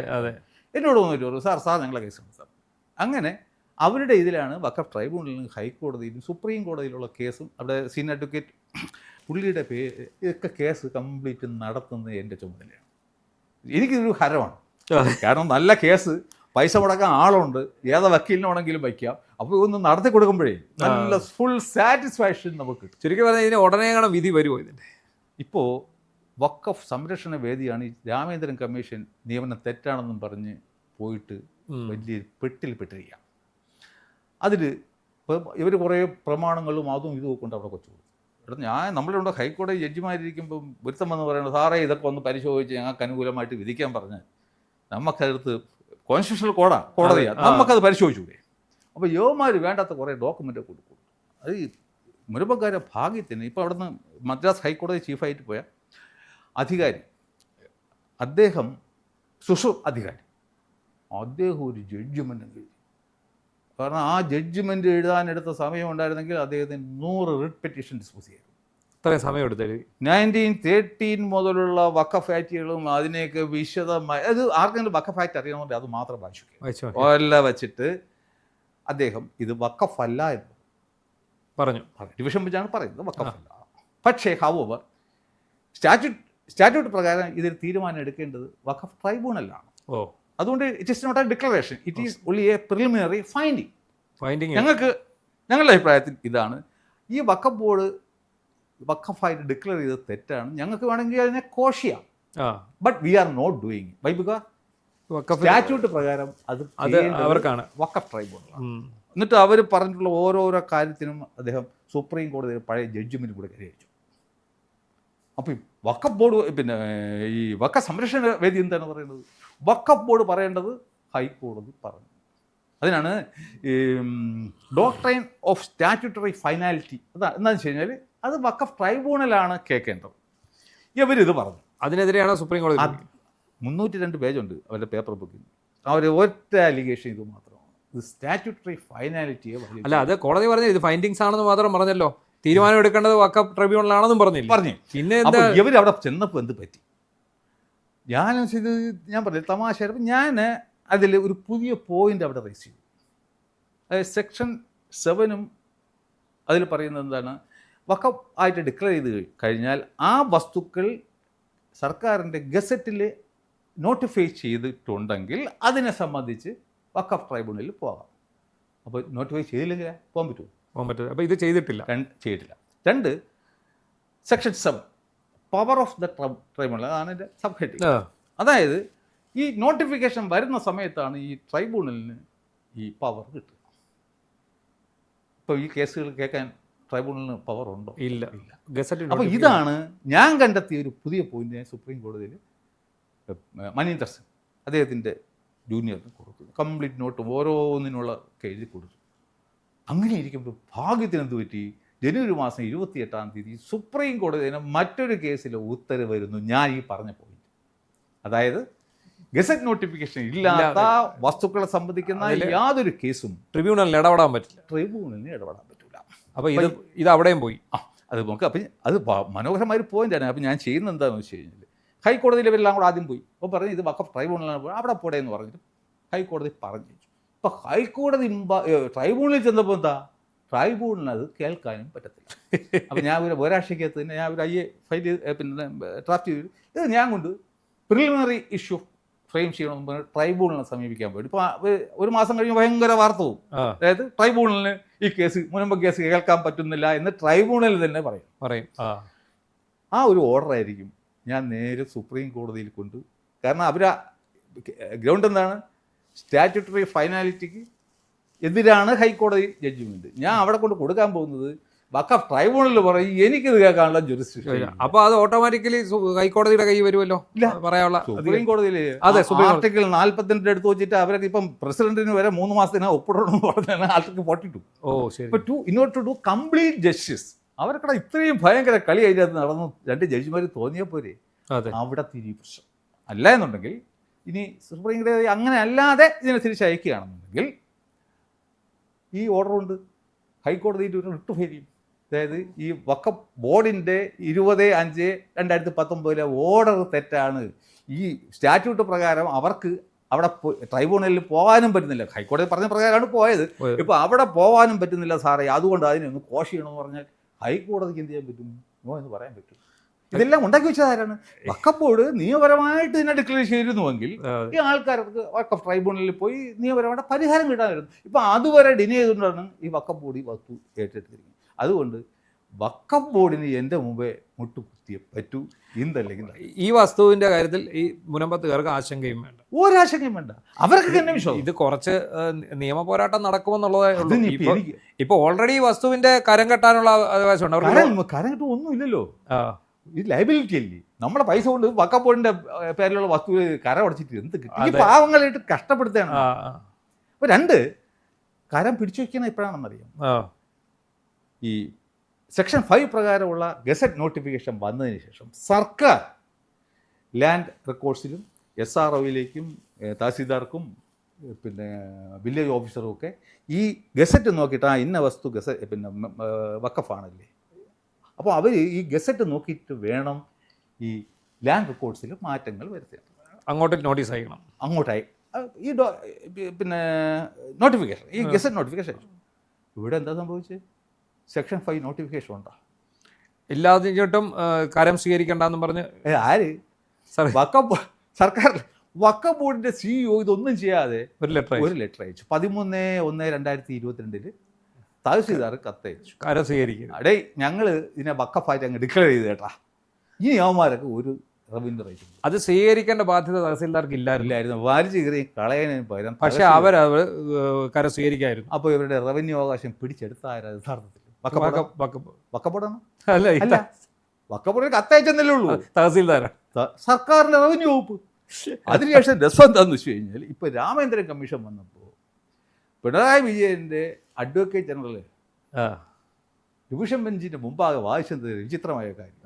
എന്നോട് വന്നിട്ട് സാർ ഞങ്ങളെ കേസുണ്ട് സാർ. അങ്ങനെ അവരുടെ ഇതിലാണ് വഖഫ് ട്രൈബ്യൂണലിലും ഹൈക്കോടതിയിലും സുപ്രീം കോടതിയിലുള്ള കേസും അവിടെ സീനിയർ അഡ്വക്കേറ്റ് പുള്ളിയുടെ ഇതൊക്കെ കേസ് കംപ്ലീറ്റ് നടത്തുന്നത് എൻ്റെ ചുമതലയാണ്. എനിക്കിതൊരു ഹരമാണ്. കാരണം നല്ല കേസ്, പൈസ മുടക്കാൻ ആളുണ്ട്, ഏതാ വക്കീലിനാണെങ്കിലും വയ്ക്കാം. അപ്പോൾ ഒന്ന് നടത്തി കൊടുക്കുമ്പോഴേ നല്ല ഫുൾ സാറ്റിസ്ഫാക്ഷൻ നമുക്ക് കിട്ടും. ശരിക്കും പറഞ്ഞാൽ ഇതിന് ഉടനെ കാണാൻ വിധി വരുമോ ഇതിൻ്റെ? ഇപ്പോൾ വഖഫ് സംരക്ഷണ വേദിയാണ് ഈ രാമേന്ദ്രൻ കമ്മീഷൻ നിയമനം തെറ്റാണെന്നും പറഞ്ഞ് പോയിട്ട് വലിയ പെട്ടിരിക്കുക. അതിൽ ഇവർ കുറേ പ്രമാണങ്ങളും അതും ഇതും കൊണ്ട് അവിടെ കൊച്ചു കൊടുത്തു. നമ്മളുടെ ഹൈക്കോടതി ജഡ്ജിമാരിയ്ക്കുമ്പം ഒരുത്തം വന്ന് പറയുന്നത്, സാറേ ഇതൊക്കെ ഒന്ന് പരിശോധിച്ച് ഞങ്ങൾക്ക് അനുകൂലമായിട്ട് വിധിക്കാൻ പറഞ്ഞ് നമുക്കടുത്ത് കോൺസ്റ്റിറ്റ്യൂഷണൽ കോടതിയാണ്, നമുക്കത് പരിശോധിച്ചൂടെ. അപ്പോൾ യുവമാർ വേണ്ടാത്ത കുറേ ഡോക്യുമെൻ്റ് കൊടുക്കും. അത് ഈ മുരമ്പക്കാരെ ഭാഗ്യത്തിന് ഇപ്പോൾ അവിടുന്ന് മദ്രാസ് ഹൈക്കോടതി ചീഫായിട്ട് പോയ അധികാരി, അദ്ദേഹം അധികാരി, അദ്ദേഹം ഒരു ജഡ്ജ്മെൻ്റ് എഴുതി. കാരണം ആ ജഡ്ജ്മെൻറ്റ് എഴുതാനെടുത്ത സമയം ഉണ്ടായിരുന്നെങ്കിൽ അദ്ദേഹത്തിന് 100 റിട്ട് പെറ്റീഷൻ ഡിസ്പോസ് ചെയ്യാം. ഇത്രയും സമയം എടുത്തത് 1913 മുതലുള്ള വഖഫ് ആക്റ്റുകളും അതിനെയൊക്കെ വിശദമായി, അത് ആർക്കെങ്കിലും വഖഫ് ആക്ട് അറിയണമെങ്കിൽ അത് മാത്രം വായിച്ചു എല്ലാം വെച്ചിട്ട് അദ്ദേഹം ഇത് വഖഫ് അല്ല എന്ന് പറഞ്ഞു. ഡിവിഷൻ വെച്ചാണ് പറയുന്നത് വഖഫ് അല്ല. പക്ഷേ ഹൗവർ സ്റ്റാറ്റ്യൂട്ട് പ്രകാരം ഇതിൽ തീരുമാനം എടുക്കേണ്ടത് വഖഫ് ട്രൈബ്യൂണലാണ്. അതുകൊണ്ട് it is not a declaration, it is only a preliminary finding. ഞങ്ങളുടെ അഭിപ്രായത്തിൽ ഇതാണ്, ഈ വഖഫ് ബോർഡ് വഖഫായിട്ട് ഡിക്ലെയർ ചെയ്തത് തെറ്റാണ്, ഞങ്ങൾക്ക് വേണമെങ്കിൽ അതിനെ കോഷിയാം, but we are not doing by because statute പ്രകാരം അത് അവർക്കാണ് വഖഫ് ട്രൈബ്യൂണലാണ്. എന്നിട്ട് അവർ പറഞ്ഞിട്ടുള്ള ഓരോരോ കാര്യത്തിനും അദ്ദേഹം സുപ്രീം കോടതിയിൽ പഴയ ജഡ്ജ്മെൻറ്റ് കൂടെ കൈവച്ചു. അപ്പോൾ ഈ വഖഫ് ബോർഡ് പിന്നെ ഈ വഖഫ് സംരക്ഷണ വേദി എന്താണ് പറയുന്നത്, വഖഫ് ബോർഡ് പറയേണ്ടത് ഹൈക്കോടതി പറഞ്ഞു. അതിനാണ് ഡോക്ട്രൈൻ ഓഫ് സ്റ്റാറ്റ്യൂട്ടറി ഫൈനാലിറ്റി. എന്താണെന്ന് വെച്ച് കഴിഞ്ഞാൽ അത് വഖഫ് ട്രൈബ്യൂണലാണ് കേൾക്കേണ്ടത്. ഇവരിത് പറഞ്ഞു, അതിനെതിരെയാണ് സുപ്രീം കോടതി. 302 പേജുണ്ട് അവരുടെ പേപ്പർ ബുക്കിൽ. അവർ ഒറ്റ അലിഗേഷൻ ഇത് മാത്രമാണ്, ഇത് സ്റ്റാറ്റ്യൂട്ടറി ഫൈനാലിറ്റിയെ. അല്ല, അത് കോടതി പറഞ്ഞു ഇത് ഫൈൻഡിങ്സ് ആണെന്ന് മാത്രം പറഞ്ഞല്ലോ, തീരുമാനം എടുക്കേണ്ടത് വഖഫ് ട്രൈബ്യൂണലാണെന്നും പറഞ്ഞു. പിന്നെ ഇവർ അവിടെ ചെന്നപ്പോൾ എന്ത് പറ്റി, ഇത് ഞാൻ പറഞ്ഞു തമാശ. ഞാൻ അതിൽ ഒരു പുതിയ പോയിന്റ് അവിടെ റൈസ് ചെയ്തു. അതായത് സെക്ഷൻ 7 അതിൽ പറയുന്നത് എന്താണ്, വഖഫ് ആയിട്ട് ഡിക്ലെയർ ചെയ്ത് കഴിഞ്ഞാൽ ആ വസ്തുക്കൾ സർക്കാരിൻ്റെ ഗസറ്റിൽ നോട്ടിഫൈ ചെയ്തിട്ടുണ്ടെങ്കിൽ അതിനെ സംബന്ധിച്ച് വഖഫ് ട്രൈബ്യൂണലിൽ പോകാം. അപ്പോൾ നോട്ടിഫൈ ചെയ്തില്ലെങ്കിൽ പോകാൻ പറ്റുമോ? അപ്പോൾ ഇത് ചെയ്തിട്ടില്ല. 2 section 7 power of the tribunal, അതാണ് എൻ്റെ സബ് ഹെഡിങ്. അതായത് ഈ നോട്ടിഫിക്കേഷൻ വരുന്ന സമയത്താണ് ഈ ട്രൈബ്യൂണലിന് ഈ പവർ കിട്ടുക. ഇപ്പോൾ ഈ കേസുകൾ കേൾക്കാൻ ട്രൈബ്യൂണലിന് പവർ ഉണ്ടോ? ഇല്ല. അപ്പോൾ ഇതാണ് ഞാൻ കണ്ടെത്തിയ ഒരു പുതിയ പോയിന്റ്. സുപ്രീം കോടതിയിൽ മനീന്ദർ സിംഗ് അദ്ദേഹത്തിൻ്റെ ജൂനിയറിന് കൊടുത്തു, കംപ്ലീറ്റ് നോട്ട് ഓരോന്നിനുള്ള എഴുതി കൊടുത്തു. അങ്ങനെ ഇരിക്കുമ്പോൾ ഭാഗ്യത്തിന് എന്ത് പറ്റി, ജനുവരി മാസം 28-ാം തീയതി സുപ്രീം കോടതിയിൽ മറ്റൊരു കേസിൽ ഉത്തരവ് വരുന്നു. ഞാൻ ഈ പറഞ്ഞ പോയിന്റ്, അതായത് ഗസറ്റ് നോട്ടിഫിക്കേഷൻ ഇല്ലാത്ത വസ്തുക്കളെ സംബന്ധിക്കുന്ന യാതൊരു കേസും ട്രിബ്യൂണലിന് ഇടപെടാൻ പറ്റില്ല. അപ്പോൾ ഇത് അവിടെയും പോയി. അത് നോക്കുക. അപ്പം അത് മനോഹരമായൊരു പോയിന്റാണ്. അപ്പം ഞാൻ ചെയ്യുന്നത് എന്താണെന്ന് വെച്ച് കഴിഞ്ഞാൽ, ഹൈക്കോടതിയിൽ ഇവരെല്ലാം കൂടെ ആദ്യം പോയി. അപ്പോൾ പറഞ്ഞു ഇത് വഖഫ് ട്രൈബ്യൂണലാണ്, അവിടെ പോടെ എന്ന് പറഞ്ഞിട്ട് ഹൈക്കോടതി പറഞ്ഞു. ഇപ്പോൾ ഹൈക്കോടതി ട്രൈബ്യൂണലിൽ ചെന്നപ്പോൾ എന്താ, ട്രൈബ്യൂണലിന് അത് കേൾക്കാനും പറ്റത്തില്ല. അപ്പം ഞാൻ ഒരാഴ്ചക്കകത്ത് തന്നെ ഞാൻ ഒരു ഫയൽ പിന്നെ ഡ്രാഫ്റ്റ് ചെയ്തു. ഇത് ഞാൻ കൊണ്ട് പ്രിലിമിനറി ഇഷ്യൂ ഫ്രെയിം ചെയ്യണമെന്ന് പറഞ്ഞ് ട്രൈബ്യൂണലിനെ സമീപിക്കാൻ പോയി. ഇപ്പോൾ ഒരു മാസം കഴിഞ്ഞ് ഭയങ്കര വാർത്ത പോകും. അതായത് ട്രൈബ്യൂണലിന് ഈ കേസ് മുൻപ് കേസ് കേൾക്കാൻ പറ്റുന്നില്ല എന്ന് ട്രൈബ്യൂണലിൽ തന്നെ പറയും. ആ ഒരു ഓർഡറായിരിക്കും ഞാൻ നേരെ സുപ്രീം കോടതിയിൽ കൊണ്ട്, കാരണം ഗ്രൗണ്ട് എന്താണ്, സ്റ്റാറ്റ്യൂട്ടറി ഫൈനാലിറ്റിക്ക് എതിരാണ് ഹൈക്കോടതി ജഡ്ജ്മെൻറ്റ്. ഞാൻ അവിടെ കൊണ്ട് കൊടുക്കാൻ പോകുന്നത് വഖഫ് ട്രൈബ്യൂണലിൽ പറയും എനിക്കിത് കേൾക്കാനുള്ള ജുറിസ്ഡിക്ഷൻ. അപ്പോൾ അത് ഓട്ടോമാറ്റിക്കലി ഹൈക്കോടതിയുടെ കൈ വരുമല്ലോ. പറയാനുള്ള സുപ്രീം കോടതിയിൽ ആർട്ടിക്കിൾ 42 എടുത്ത് വെച്ചിട്ട് അവരൊക്കെ ഇപ്പം പ്രസിഡന്റിന് വരെ 3 മാസത്തിന് ഒപ്പിടണമെന്ന് പറഞ്ഞാൽ article 42. In order to do complete justice, അവർക്കടെ ഇത്രയും ഭയങ്കര കളി അതിനകത്ത് നടന്നു 2 ജഡ്ജിമാർ തോന്നിയപ്പോരെ അവിടെ തിരി പ്രശ്നം. അല്ല എന്നുണ്ടെങ്കിൽ ഇനി സുപ്രീം കോടതി അങ്ങനെ അല്ലാതെ ഇതിനെ തിരിച്ച് അയക്കുകയാണെന്നുണ്ടെങ്കിൽ ഈ ഓർഡറുണ്ട് ഹൈക്കോടതിയിൽ ഒരു റിട്ട് ഫയൽ ചെയ്യും. അതായത് ഈ വഖഫ് ബോർഡിൻ്റെ 20/5/2019 ഓർഡർ തെറ്റാണ്, ഈ സ്റ്റാറ്റ്യൂട്ട് പ്രകാരം അവർക്ക് അവിടെ ട്രൈബ്യൂണലിൽ പോകാനും പറ്റുന്നില്ല. ഹൈക്കോടതി പറഞ്ഞ പ്രകാരമാണ് പോയത്. ഇപ്പോൾ അവിടെ പോകാനും പറ്റുന്നില്ല സാറേ, അതുകൊണ്ട് അതിനൊന്ന് കോഷ് ചെയ്യണമെന്ന് പറഞ്ഞാൽ ഹൈക്കോടതിക്ക് എന്ത് ചെയ്യാൻ പറ്റും? എന്ന് പറയാൻ പറ്റും. ഇതെല്ലാം ഉണ്ടാക്കി വെച്ചതാരാണ്? വഖഫ് ബോർഡ് നിയമപരമായിട്ട് ഇതിനെ ഡിക്ലെയർ ചെയ്തിരുന്നുവെങ്കിൽ ഈ ആൾക്കാർക്ക് വഖഫ് ട്രൈബ്യൂണലിൽ പോയി നിയമപരമായിട്ട് പരിഹാരം കിട്ടാമായിരുന്നു. ഇപ്പം അതുവരെ ഡിനേ ചെയ്തുകൊണ്ടാണ് ഈ വഖഫ് ബോർഡ് ഈ വസ്തു ഏറ്റെടുത്തിരിക്കുന്നത്. അതുകൊണ്ട് വഖഫ് ബോർഡിന് എൻ്റെ മുമ്പേ മുട്ടുകുത്തി കിട്ടിയേ പറ്റൂ, ഇന്തല്ലെങ്കിൽ ഈ വസ്തുവിന്റെ കാര്യത്തിൽ ഈ മുനമ്പത്തുകാർക്ക് ആശങ്കയും വേണ്ട, ഒരാശങ്കയും വേണ്ട. അവർക്ക് തന്നെ വിശ്വാസം. ഇത് കുറച്ച് നിയമ പോരാട്ടം നടക്കുമെന്നുള്ളതേ ഉള്ളൂ. അതിനിപ്പോ എനിക്ക് ഇപ്പൊ ഓൾറെഡി ഈ വസ്തുവിന്റെ കരം കെട്ടാനുള്ള അവകാശമുണ്ട് അവർക്ക്. കരം കിട്ടും ഒന്നും ഇല്ലല്ലോ. ആ, ഇത് ലൈബിലിറ്റി അല്ലേ? നമ്മുടെ പൈസ കൊണ്ട് വക്കപ്പോടിന്റെ പേരിലുള്ള വസ്തു കരം അടച്ചിട്ട് എന്ത് കിട്ടും? ഈ അതെ. പാവങ്ങളായിട്ട് കഷ്ടപ്പെടുത്തുകയാണ്. ആ, അപ്പൊ രണ്ട് കരം പിടിച്ചു വെക്കണം എപ്പോഴാണെന്നറിയാം. ആ, ഈ സെക്ഷൻ 5 പ്രകാരമുള്ള ഗസറ്റ് നോട്ടിഫിക്കേഷൻ വന്നതിന് ശേഷം സർക്കാർ ലാൻഡ് റെക്കോർഡ്സിലും SROയിലേക്കും തഹസീൽദാർക്കും പിന്നെ വില്ലേജ് ഓഫീസറും ഒക്കെ ഈ ഗസറ്റ് നോക്കിയിട്ട് ഇന്ന വസ്തു പിന്നെ വക്കഫാണല്ലേ, അപ്പോൾ അവർ ഈ ഗസറ്റ് നോക്കിയിട്ട് വേണം ഈ ലാൻഡ് റെക്കോർഡ്സിൽ മാറ്റങ്ങൾ വരുത്തുക. അങ്ങോട്ട് നോട്ടീസ് അയക്കണം. അങ്ങോട്ടായി ഈ പിന്നെ നോട്ടിഫിക്കേഷൻ, ഈ ഗസറ്റ് നോട്ടിഫിക്കേഷൻ. ഇവിടെ എന്താ സംഭവിച്ചത്? സെക്ഷൻ 5 നോട്ടിഫിക്കേഷൻ ഉണ്ടോ? ഇല്ലാതിട്ടും കരം സ്വീകരിക്കണ്ടെന്നും പറഞ്ഞ് ആര് സാറേ സർക്കാർ വഖഫ് ബോർഡിന്റെ CEO ഇതൊന്നും ചെയ്യാതെ ഒരു ലെറ്റർ അയച്ചു. 13/1/2022 തഹസീൽദാർ കത്തയച്ചു. കരം സ്വീകരിക്കുക. അടേ ഞങ്ങൾ ഇതിനെ വഖഫായിട്ട് അങ്ങ് ഡിക്ലെയർ ചെയ്ത് കേട്ടാ, ഇനി അവന്മാരൊക്കെ ഒരു റവന്യൂ റൈറ്റ് അത് സ്വീകരിക്കേണ്ട ബാധ്യത തഹസീൽദാർക്ക് ഇല്ലായിരുന്നു. വലിച്ചു കയറി കളയാനും പകരം പക്ഷെ അവർ കരം സ്വീകരിക്കായിരുന്നു. അപ്പോൾ ഇവരുടെ റവന്യൂ അവകാശം പിടിച്ചെടുത്താരാ യഥാർത്ഥത്തിൽ? വഖഫ് ബോർഡാണ്. അല്ല, അല്ല, വഖഫ് ബോർഡിന് കത്തയച്ചെന്നല്ലേ ഉള്ളൂ, തഹസീൽദാരാ, സർക്കാരിന്റെ റവന്യൂ വകുപ്പ്. അതിനുശേഷം രസം എന്താണെന്ന് വെച്ച് കഴിഞ്ഞാൽ ഇപ്പോൾ രാമേന്ദ്രൻ കമ്മീഷൻ വന്നപ്പോൾ പിണറായി വിജയന്റെ അഡ്വക്കേറ്റ് ജനറൽ ഡിവിഷൻ ബെഞ്ചിന്റെ മുമ്പാകെ വായിച്ചത് വിചിത്രമായ കാര്യം.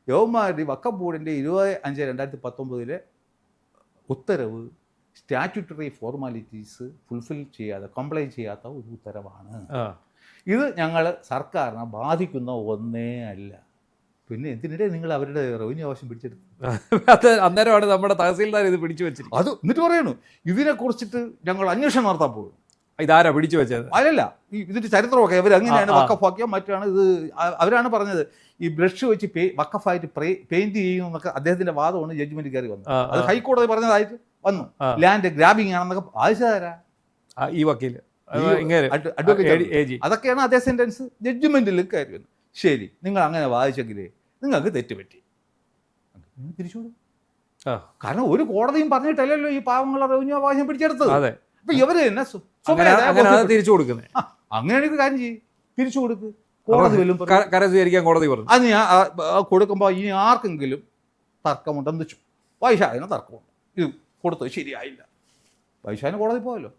യവന്മാർ വഖഫ് ബോർഡിന്റെ 25/2019 ഉത്തരവ് സ്റ്റാറ്റ്യൂട്ടറി ഫോർമാലിറ്റീസ് ഫുൾഫിൽ ചെയ്യാതെ കംപ്ലൈൻ ചെയ്യാത്ത ഒരു ഉത്തരവാണ്. ഇത് ഞങ്ങൾ സർക്കാരിനെ ബാധിക്കുന്ന ഒന്നേ അല്ല. പിന്നെ എന്തിനിടെ നിങ്ങൾ അവരുടെ റവന്യൂ ആവശ്യം പിടിച്ചെടുത്തു? അത് അന്നേരമാണ് നമ്മുടെ തഹസീൽദാർ ഇത് പിടിച്ചു വെച്ചിരിക്കുന്നത്. അത് എന്നിട്ട് പറയണു ഇതിനെക്കുറിച്ചിട്ട് ഞങ്ങൾ അന്വേഷണം നടത്താൻ പോകും. ഇതാരാ പിടിച്ചു വെച്ചത്? അല്ലല്ല, ഈ ഇതിന്റെ ചരിത്രമൊക്കെ ഇവർ അങ്ങനെയാണ് വഖഫാക്കിയ മറ്റാണ് ഇത്. അവരാണ് പറഞ്ഞത് ഈ ബ്രഷ് വെച്ച് വഖഫായിട്ട് പെയിന്റ് ചെയ്യും എന്നൊക്കെ അദ്ദേഹത്തിന്റെ വാദമാണ് ജഡ്ജ്മെന്റ് കയറി വന്നത്. അത് ഹൈക്കോടതി പറഞ്ഞതായിട്ട് വന്നു. ലാൻഡ് ഗ്രാബിംഗ് ആണെന്നൊക്കെ വായിച്ചതാരാ? ഈ വക്കീല് അഡ്വക്കേറ്റ്. അതൊക്കെയാണ് അതേ സെന്റൻസ് ജഡ്ജ്മെന്റിൽ കയറി വന്നത്. ശരി, നിങ്ങൾ അങ്ങനെ വായിച്ചെങ്കിലേ നിങ്ങൾക്ക് തെറ്റുപറ്റി, തിരിച്ചുവിടും. കാരണം ഒരു കോടതിയും പറഞ്ഞിട്ടല്ലല്ലോ ഈ പാവങ്ങളുടെ റവന്യൂ അവകാശം പിടിച്ചെടുത്തത്. അപ്പൊ ഇവര് തന്നെ തിരിച്ചു കൊടുക്കുന്നത്. അങ്ങനെയാണെങ്കിൽ കാര്യം ചെയ്യും, തിരിച്ചു കൊടുക്ക്. കോടതി വരും കരം സ്വീകരിക്കാൻ കോടതി പറഞ്ഞു. അത് ഞാൻ കൊടുക്കുമ്പോൾ ഇനി ആർക്കെങ്കിലും തർക്കമുണ്ടെന്ന് വെച്ചു, വൈശാഖിന് തർക്കമുണ്ട്, ഇത് കൊടുത്തത് ശരിയായില്ല, വൈശാഖിന് കോടതി പോയല്ലോ.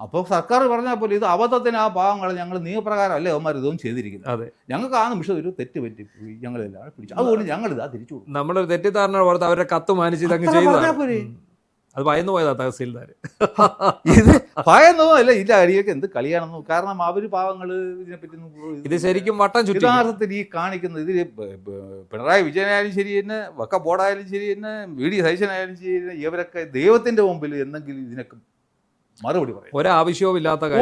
അപ്പോൾ സർക്കാർ പറഞ്ഞാൽ പോലെ ഇത് അബദ്ധത്തിന് ആ പാവങ്ങൾ ഞങ്ങൾ നിയമപ്രകാരം അല്ലേ അവന്മാർ ഇതൊന്നും ചെയ്തിരിക്കുന്നത്, ഞങ്ങൾക്ക് ആ നിമിഷം ഒരു തെറ്റ് പറ്റിപ്പോയി, ഞങ്ങളെല്ലാം പിടിച്ചു, അതുകൊണ്ട് ഞങ്ങൾ ഇതാ തിരിച്ചു കൊടുക്കും. നമ്മളൊരു തെറ്റിദ്ധാരണ പുറത്ത് അവരുടെ കത്ത് മാനിച്ച് ഇതങ്ങ് ചെയ്തു. അത് ഭയന്നു പോയതാ തഹസീൽദാർ. ഇത് ഭയന്നോ അല്ല, ഇല്ല അടിയൊക്കെ എന്ത് കളിയാണെന്നോ. കാരണം അവർ പാവങ്ങൾ ഇതിനെപ്പറ്റി ഇത് ശരിക്കും വട്ടം ചുറ്റി യഥാർത്ഥത്തിൽ ഈ കാണിക്കുന്നത് ഇതിൽ പിണറായി വിജയനായാലും ശരി തന്നെ, വഖഫ് ബോർഡായാലും ശരി തന്നെ, VD സതീശനായാലും ശരി തന്നെ, ഇവരൊക്കെ ദൈവത്തിന്റെ മുമ്പിൽ എന്തെങ്കിലും ഇതിനൊക്കെ മറുപടി പറയും.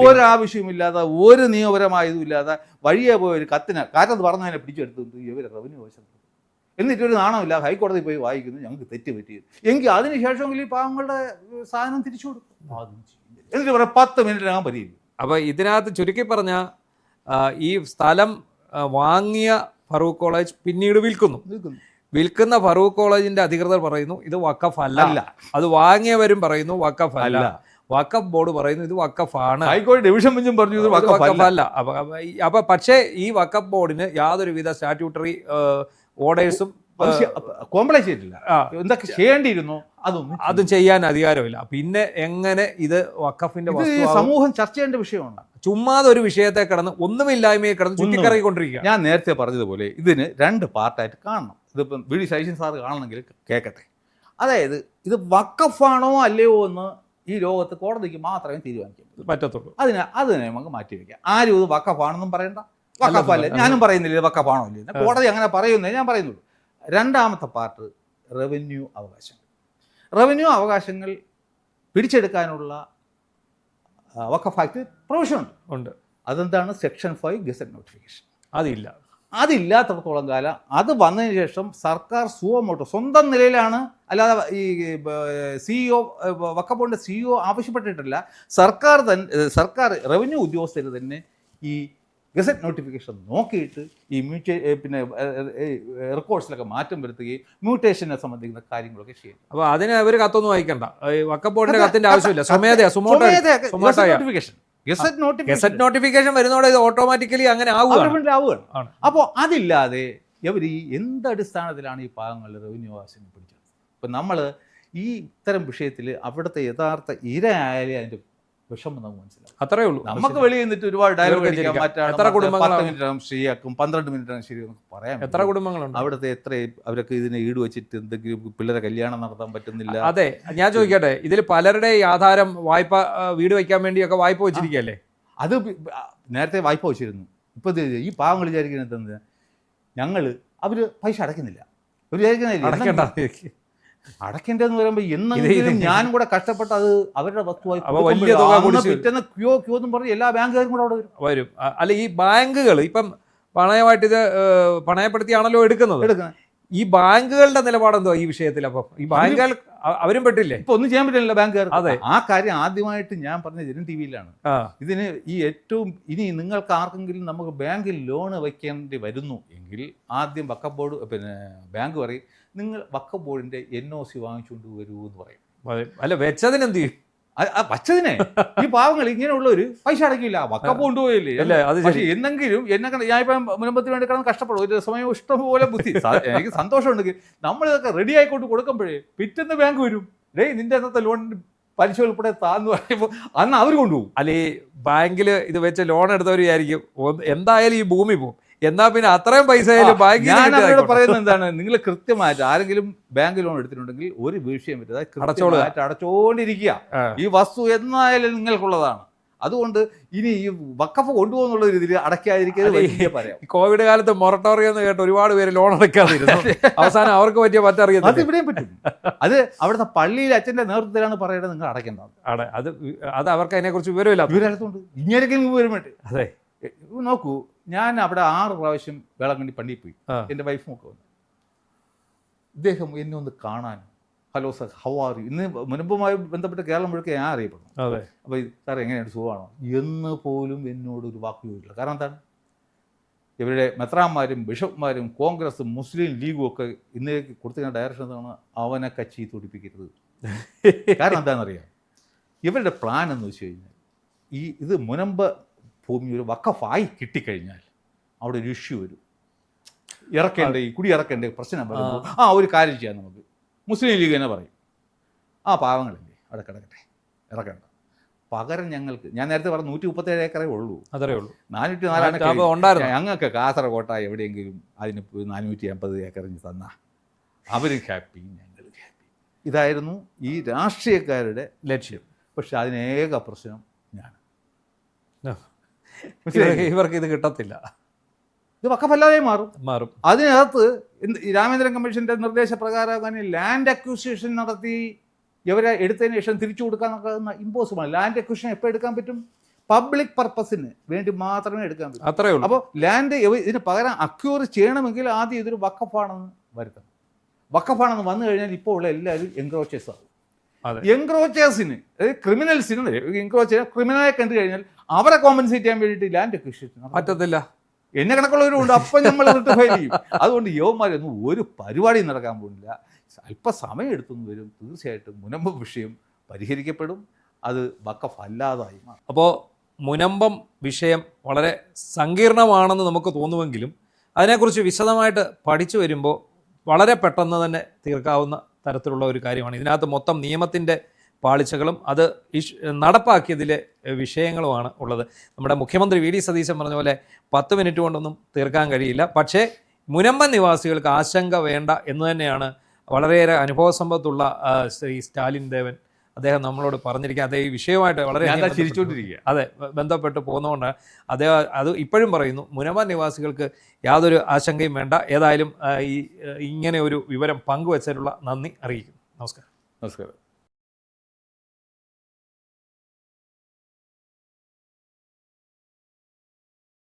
ഒരാവശ്യമില്ലാതെ ഒരു നിയമപരമായതും ഇല്ലാതെ വഴിയെ പോയ ഒരു കത്തിന് കാറ്റത്ത് പറഞ്ഞതിനെ പിടിച്ചെടുത്തിട്ട് ഇവരെ റവന്യൂ വശം എന്നിട്ടൊരു നാണമില്ല ഹൈക്കോടതി പോയി വായിക്കുന്നു ഞങ്ങൾക്ക് തെറ്റ് പറ്റിയത്. എങ്കിൽ അതിനുശേഷമെങ്കിലും ഈ പാവങ്ങളുടെ സാധനം തിരിച്ചു കൊടുക്കും. എന്നിട്ട് പറയാം 10 മിനിറ്റിനകം പരിഹരിക്കും. അപ്പോൾ ഇതിനകത്ത് ചുരുക്കി പറഞ്ഞ ഈ സ്ഥലം വാങ്ങിയ ഫറൂഖ് കോളേജ് പിന്നീട് വിൽക്കുന്ന ഫറൂഖ് കോളേജിന്റെ അധികൃതർ പറയുന്നു ഇത് വഖഫ് അല്ല. അത് വാങ്ങിയവരും പറയുന്നു വഖഫ് അല്ല. വഖഫ് ബോർഡ് പറയുന്നു ഇത് വഖഫാണ്. ഹൈക്കോടതി ഡിവിഷൻ ബെഞ്ചും പറഞ്ഞു ഇത് വഖഫ് അല്ല. അപ്പൊ പക്ഷേ ഈ വഖഫ് ബോർഡിന് യാതൊരുവിധ സ്റ്റാറ്റ്യൂട്ടറി ഓർഡേഴ്സും കോംപ്ലൈന്റ് ചെയ്തിട്ടില്ല. എന്തൊക്കെ ചെയ്യേണ്ടിയിരുന്നു അതും ചെയ്യാൻ അധികാരമില്ല. പിന്നെ എങ്ങനെ ഇത് വഖഫിന്റെ സമൂഹം ചർച്ച ചെയ്യേണ്ട വിഷയമാണ്. ചുമ്മാതെ ഒരു വിഷയത്തെ കിടന്ന് ഒന്നുമില്ലായ്മയെ കിടന്ന് ചുറ്റിക്കറങ്ങിക്കൊണ്ടിരിക്കുക. ഞാൻ നേരത്തെ പറഞ്ഞതുപോലെ ഇതിന് 2 പാർട്ടായിട്ട് കാണണം. ഇതിപ്പം VD സതീശൻ സാർ കാണണമെങ്കിൽ കേൾക്കട്ടെ. അതായത് ഇത് വഖഫാണോ അല്ലയോ എന്ന് ഈ ലോകത്ത് കോടതിക്ക് മാത്രമേ തീരുമാനിക്കാൻ പറ്റത്തുള്ളൂ. അതിനെ നമുക്ക് മാറ്റി വയ്ക്കാം. ആരും ഇത് വഖഫാണെന്നും പറയണ്ട, വഖഫല്ലേ ഞാനും പറയുന്നില്ല, ഇത് വഖഫാണോ ഇല്ല, കോടതി അങ്ങനെ പറയുന്നേ ഞാൻ പറയുന്നുള്ളൂ. 2ാമത്തെ പാർട്ട് റവന്യൂ അവകാശങ്ങൾ പിടിച്ചെടുക്കാനുള്ള വഖഫ് ആക്ട് പ്രൊവിഷൻ ഉണ്ട്. അതെന്താണ്? Section 5 gazette notification. അതില്ലാത്തടത്തോളം കാലം അത് വന്നതിന് ശേഷം സർക്കാർ സ്വന്തം നിലയിലാണ്, അല്ലാതെ ഈ CEO വഖഫ് ബോർഡിന്റെ CEO ആവശ്യപ്പെട്ടിട്ടില്ല. സർക്കാർ റവന്യൂ ഉദ്യോഗസ്ഥർ തന്നെ ഈ ഗസറ്റ് നോട്ടിഫിക്കേഷൻ നോക്കിയിട്ട് ഈ പിന്നെ റെക്കോർഡ്സിലൊക്കെ മാറ്റം വരുത്തുകയും മ്യൂട്ടേഷനെ സംബന്ധിക്കുന്ന കാര്യങ്ങളൊക്കെ ചെയ്യും. അപ്പോൾ അതിന് അവർ കത്തൊന്നും വായിക്കണ്ട, വഖഫ് ബോർഡിന്റെ കത്തിന്റെ ആവശ്യമില്ല, ഗസറ്റ് നോട്ടിഫിക്കേഷൻ വരുന്നതോടെ ഇത് ഓട്ടോമാറ്റിക്കലി അങ്ങനെ ആവുകയാണ്. അപ്പോൾ അതില്ലാതെ ഇവർ ഈ എന്തടിസ്ഥാനത്തിലാണ് ഈ പാവങ്ങളുടെ റവന്യൂ അവകാശം പിടിച്ചത്? ഇപ്പം നമ്മൾ ഈ ഇത്തരം വിഷയത്തിൽ അവിടുത്തെ യഥാർത്ഥ ഇരയായാലേ അതിൻ്റെ വിഷമം നമുക്ക് മനസ്സിലാവും. അത്രേ ഉള്ളൂ. നമുക്ക് വെളിയിൽ നിന്നിട്ട് ഒരുപാട് ഡയലോഗ് അടിക്കാൻ എത്ര കുടുംബങ്ങൾ 10 മിനിറ്റ് ശരിയാക്കും, 12 മിനിറ്റ് ശരിയാക്കും പറയാം. എത്ര കുടുംബങ്ങളുണ്ട് അവിടുത്തെ എത്ര അവരൊക്കെ ഇതിനെ ഈട് വെച്ചിട്ട് എന്തെങ്കിലും പിള്ളേരെ കല്യാണം നടത്താൻ പറ്റുന്നില്ല. അതെ, ഞാൻ ചോദിക്കട്ടെ, ഇതിൽ പലരുടെ ഈ ആധാരം വായ്പ വീട് വയ്ക്കാൻ വേണ്ടിയൊക്കെ വായ്പ വെച്ചിരിക്കുകയല്ലേ? അത് നേരത്തെ വായ്പ വെച്ചിരുന്നു. ഇപ്പോൾ ഈ പാവങ്ങൾ വിചാരിക്കുന്നത് എന്താ, ഞങ്ങൾ അവർ പൈസ അടയ്ക്കുന്നില്ല, അവർ വിചാരിക്കുന്നില്ല അടയ്ക്കേണ്ടതെന്ന് പറയുമ്പോൾ എന്നെങ്കിലും ഞാനും കൂടെ കഷ്ടപ്പെട്ട് അത് അവരുടെ വസ്തുവായി പിറ്റേന്ന് ക്യോ എന്നും പറഞ്ഞ് എല്ലാ ബാങ്കുകാരും കൂടെ അവിടെ വരും. അല്ല, ഈ ബാങ്കുകൾ ഇപ്പം പണയമായിട്ട് ഇത് പണയപ്പെടുത്തിയാണല്ലോ എടുക്കുന്നത്. ഈ ബാങ്കുകളുടെ നിലപാടെന്തോ ഈ വിഷയത്തിൽ? അപ്പം ഈ ബാങ്കുകൾ അവരും പെട്ടില്ലേ? ഇപ്പൊ ഒന്നും ചെയ്യാൻ പറ്റില്ല ബാങ്കുകാർ. അതെ, ആ കാര്യം ആദ്യമായിട്ട് ഞാൻ പറഞ്ഞ ജനം ടി വിയിലാണ്. ഇതിന് ഈ ഏറ്റവും ഇനി നിങ്ങൾക്ക് ആർക്കെങ്കിലും നമുക്ക് ബാങ്കിൽ ലോൺ വയ്ക്കേണ്ടി വരുന്നു എങ്കിൽ ആദ്യം വഖഫ് ബോർഡ് പിന്നെ ബാങ്ക് പറയും, നിങ്ങൾ വഖഫ് ബോർഡിന്റെ NOC വാങ്ങിച്ചുകൊണ്ട് വരൂ എന്ന് പറയും. അല്ല, വെച്ചതിനെന്ത് ചെയ്യും? വച്ചതിനെ ഈ പാവങ്ങൾ ഇങ്ങനെയുള്ളവര് പൈസ അടയ്ക്കില്ല, വഖഫ് കൊണ്ടുപോയില്ലേ. പക്ഷേ എന്നെങ്കിലും ഞാൻ ഇപ്പം മുനമ്പത്തിന് വേണ്ടി കിടന്ന് കഷ്ടപ്പെടും, ഒരു സമയം ഇഷ്ടംപോലെ ബുദ്ധി എനിക്ക് സന്തോഷമുണ്ടെങ്കിൽ നമ്മളിതൊക്കെ റെഡി ആയിക്കൊണ്ട് കൊടുക്കുമ്പോഴേ പിറ്റേന്ന് ബാങ്ക് വരും, നിന്റെ അന്നത്തെ ലോണിന് പലിശ ഉൾപ്പെടെ താന്ന് പറയുമ്പോൾ അന്ന് അവർ കൊണ്ടുപോകും. അല്ലെ, ബാങ്കിൽ ഇത് വെച്ച് ലോൺ എടുത്തവർ വിചാരിക്കും എന്തായാലും ഈ ഭൂമി പോകും, എന്നാ പിന്നെ അത്രയും പൈസ ഞാൻ അവരോട് പറയുന്നത് എന്താണ്, നിങ്ങൾ കൃത്യമായിട്ട് ആരെങ്കിലും ബാങ്ക് ലോൺ എടുത്തിട്ടുണ്ടെങ്കിൽ ഒരു വിഷയം പറ്റും, അടച്ചോണ്ടിരിക്കുക. ഈ വസ്തു എന്നായാലും നിങ്ങൾക്കുള്ളതാണ്. അതുകൊണ്ട് ഇനി ഈ വഖഫ് കൊണ്ടുപോകുന്നുള്ള രീതിയിൽ അടയ്ക്കാതിരിക്കുക പറയാം. കോവിഡ് കാലത്ത് മൊറട്ടോറിയം എന്ന് കേട്ട് ഒരുപാട് പേര് ലോൺ അടയ്ക്കാതിരുന്നു, അവസാനം അവർക്ക് പറ്റിയ പറ്ററിയാം. അത് ഇവിടെയും പറ്റും. അത് അവിടുത്തെ പള്ളിയിൽ അച്ഛന്റെ നേതൃത്വത്തിലാണ് പറയേണ്ടത് നിങ്ങൾ അടയ്ക്കേണ്ടത്. അത് അവർക്ക് അതിനെക്കുറിച്ച് വിവരമില്ലാത്തതുകൊണ്ട് ഇങ്ങനെയൊക്കെ വിവരം വേണ്ടി. അതെ, നോക്കൂ, ഞാൻ അവിടെ 6 പ്രാവശ്യം വേളാങ്കണ്ണി പള്ളിയിൽ പോയി. എൻ്റെ വൈഫ് ഒക്കെ വന്നു. ഇദ്ദേഹം എന്നെ ഒന്ന് കാണാൻ, hello sir, how are you, ഇന്ന് മുൻപുമായി ബന്ധപ്പെട്ട് കേരളം മുഴുക്കെ ഞാൻ അറിയപ്പെടുന്നു. അപ്പോൾ സാർ എങ്ങനെയാണ്, സുഖമാണോ എന്ന് പോലും എന്നോട് ഒരു വാക്ക് ചോദിക്കില്ല. കാരണം എന്താണ്, ഇവരുടെ മെത്രാന്മാരും ബിഷപ്പ്മാരും കോൺഗ്രസും മുസ്ലിം ലീഗും ഒക്കെ ഇന്നേക്ക് കൊടുത്തിരിക്കുന്ന ഡയറക്ഷൻ എന്താണ്, അവനെ കച്ചി തുടിപ്പിക്കരുത്. കാരണം എന്താണെന്നറിയാം, ഇവരുടെ പ്ലാൻ എന്ന് വെച്ച് കഴിഞ്ഞാൽ ഇത് മുനമ്പ് ഭൂമി ഒരു വഖഫായി കിട്ടിക്കഴിഞ്ഞാൽ അവിടെ ഒരു ഇഷ്യൂ വരും, ഇറക്കേണ്ട ഈ കുടി ഇറക്കേണ്ട പ്രശ്നം വരുമ്പോൾ ഒരു കാര്യം ചെയ്യാം, നമുക്ക് മുസ്ലിം ലീഗ് തന്നെ പറയും, പാവങ്ങളല്ലേ അവിടെ കിടക്കട്ടെ, ഇറക്കണ്ട. പകരം ഞങ്ങൾക്ക്, ഞാൻ നേരത്തെ പറഞ്ഞ 137 ഏക്കറേ ഉള്ളൂ, അതേ ഉള്ളൂ, 404 ഞങ്ങൾക്ക് കാസർകോട്ട എവിടെയെങ്കിലും അതിന് 450 ഏക്കർ തന്നാ അവർ ഹാപ്പി, ഞങ്ങൾ ഹാപ്പി. ഇതായിരുന്നു ഈ രാഷ്ട്രീയക്കാരുടെ ലക്ഷ്യം. പക്ഷെ അതിനേക പ്രശ്നം ഞാൻ, ഇവർക്ക് ഇത് കിട്ടത്തില്ല, ഇത് വഖഫല്ലാതെ മാറും. അതിനകത്ത് രാമേന്ദ്രൻ കമ്മീഷന്റെ നിർദ്ദേശപ്രകാരം ലാൻഡ് അക്വിസിഷൻ നടത്തി ഇവരെ എടുത്തതിന് ശേഷം തിരിച്ചു കൊടുക്കാനൊക്കെ ഇമ്പോസിബിൾ. ലാൻഡ് അക്വിസിഷൻ എപ്പോൾ എടുക്കാൻ പറ്റും? പബ്ലിക് പർപ്പസിന് വേണ്ടി മാത്രമേ എടുക്കാൻ പറ്റൂ. അത്രേ ഉള്ളൂ. അപ്പോൾ ലാൻഡ് ഇതിന് പകരം അക്യൂർ ചെയ്യണമെങ്കിൽ ആദ്യം ഇതൊരു വഖഫാണെന്ന് വരുത്തണം. വഖഫാണെന്ന് വന്നു കഴിഞ്ഞാൽ ഇപ്പോൾ ഉള്ള എല്ലാവരും എൻക്രോച്ചേഴ്സ് ആകും. എൻക്രോച്ചേഴ്സിന്, അതായത് ക്രിമിനൽസിന്, ക്രിമിനലെ കണ്ടു കഴിഞ്ഞാൽ അവരെ കോമ്പൻസേറ്റ് ചെയ്യാൻ വേണ്ടിയിട്ട് ലാൻഡ് അക്വിസിഷൻ പറ്റത്തില്ല. എന്നെ കണക്കുള്ളവരുണ്ട്, അപ്പം നമ്മൾ ഫയൽ ചെയ്യും. അതുകൊണ്ട് യുവമാരൊന്നും ഒരു പരിപാടിയും നടക്കാൻ പോകുന്നില്ല. അല്പസമയം എടുത്തുനിന്ന് വരും, തീർച്ചയായിട്ടും മുനമ്പ് വിഷയം പരിഹരിക്കപ്പെടും, അത് വഖഫ് അല്ലാതായി മാറും. അപ്പോൾ മുനമ്പം വിഷയം വളരെ സങ്കീർണമാണെന്ന് നമുക്ക് തോന്നുമെങ്കിലും അതിനെക്കുറിച്ച് വിശദമായിട്ട് പഠിച്ചു വരുമ്പോൾ വളരെ പെട്ടെന്ന് തന്നെ തീർക്കാവുന്ന തരത്തിലുള്ള ഒരു കാര്യമാണ്. ഇതിനകത്ത് മൊത്തം നിയമത്തിൻ്റെ പാളിച്ചകളും അത് നടപ്പാക്കിയതിലെ വിഷയങ്ങളുമാണ് ഉള്ളത്. നമ്മുടെ മുഖ്യമന്ത്രി VD സതീശൻ പറഞ്ഞ പോലെ 10 മിനിറ്റ് കൊണ്ടൊന്നും തീർക്കാൻ കഴിയില്ല. പക്ഷേ മുനമ്പൻ നിവാസികൾക്ക് ആശങ്ക വേണ്ട എന്ന് തന്നെയാണ് വളരെയേറെ അനുഭവ സമ്പത്തുള്ള ശ്രീ സ്റ്റാലിൻ ദേവൻ അദ്ദേഹം നമ്മളോട് പറഞ്ഞിരിക്കുക. അദ്ദേഹം ഈ വിഷയമായിട്ട് വളരെ ബന്ധപ്പെട്ട് പോകുന്നതുകൊണ്ടാണ് അദ്ദേഹം അത് ഇപ്പോഴും പറയുന്നു, മുനമ്പൻ നിവാസികൾക്ക് യാതൊരു ആശങ്കയും വേണ്ട. ഏതായാലും ഇങ്ങനെ ഒരു വിവരം പങ്കുവച്ചതിനുള്ള നന്ദി അറിയിക്കുന്നു. നമസ്കാരം.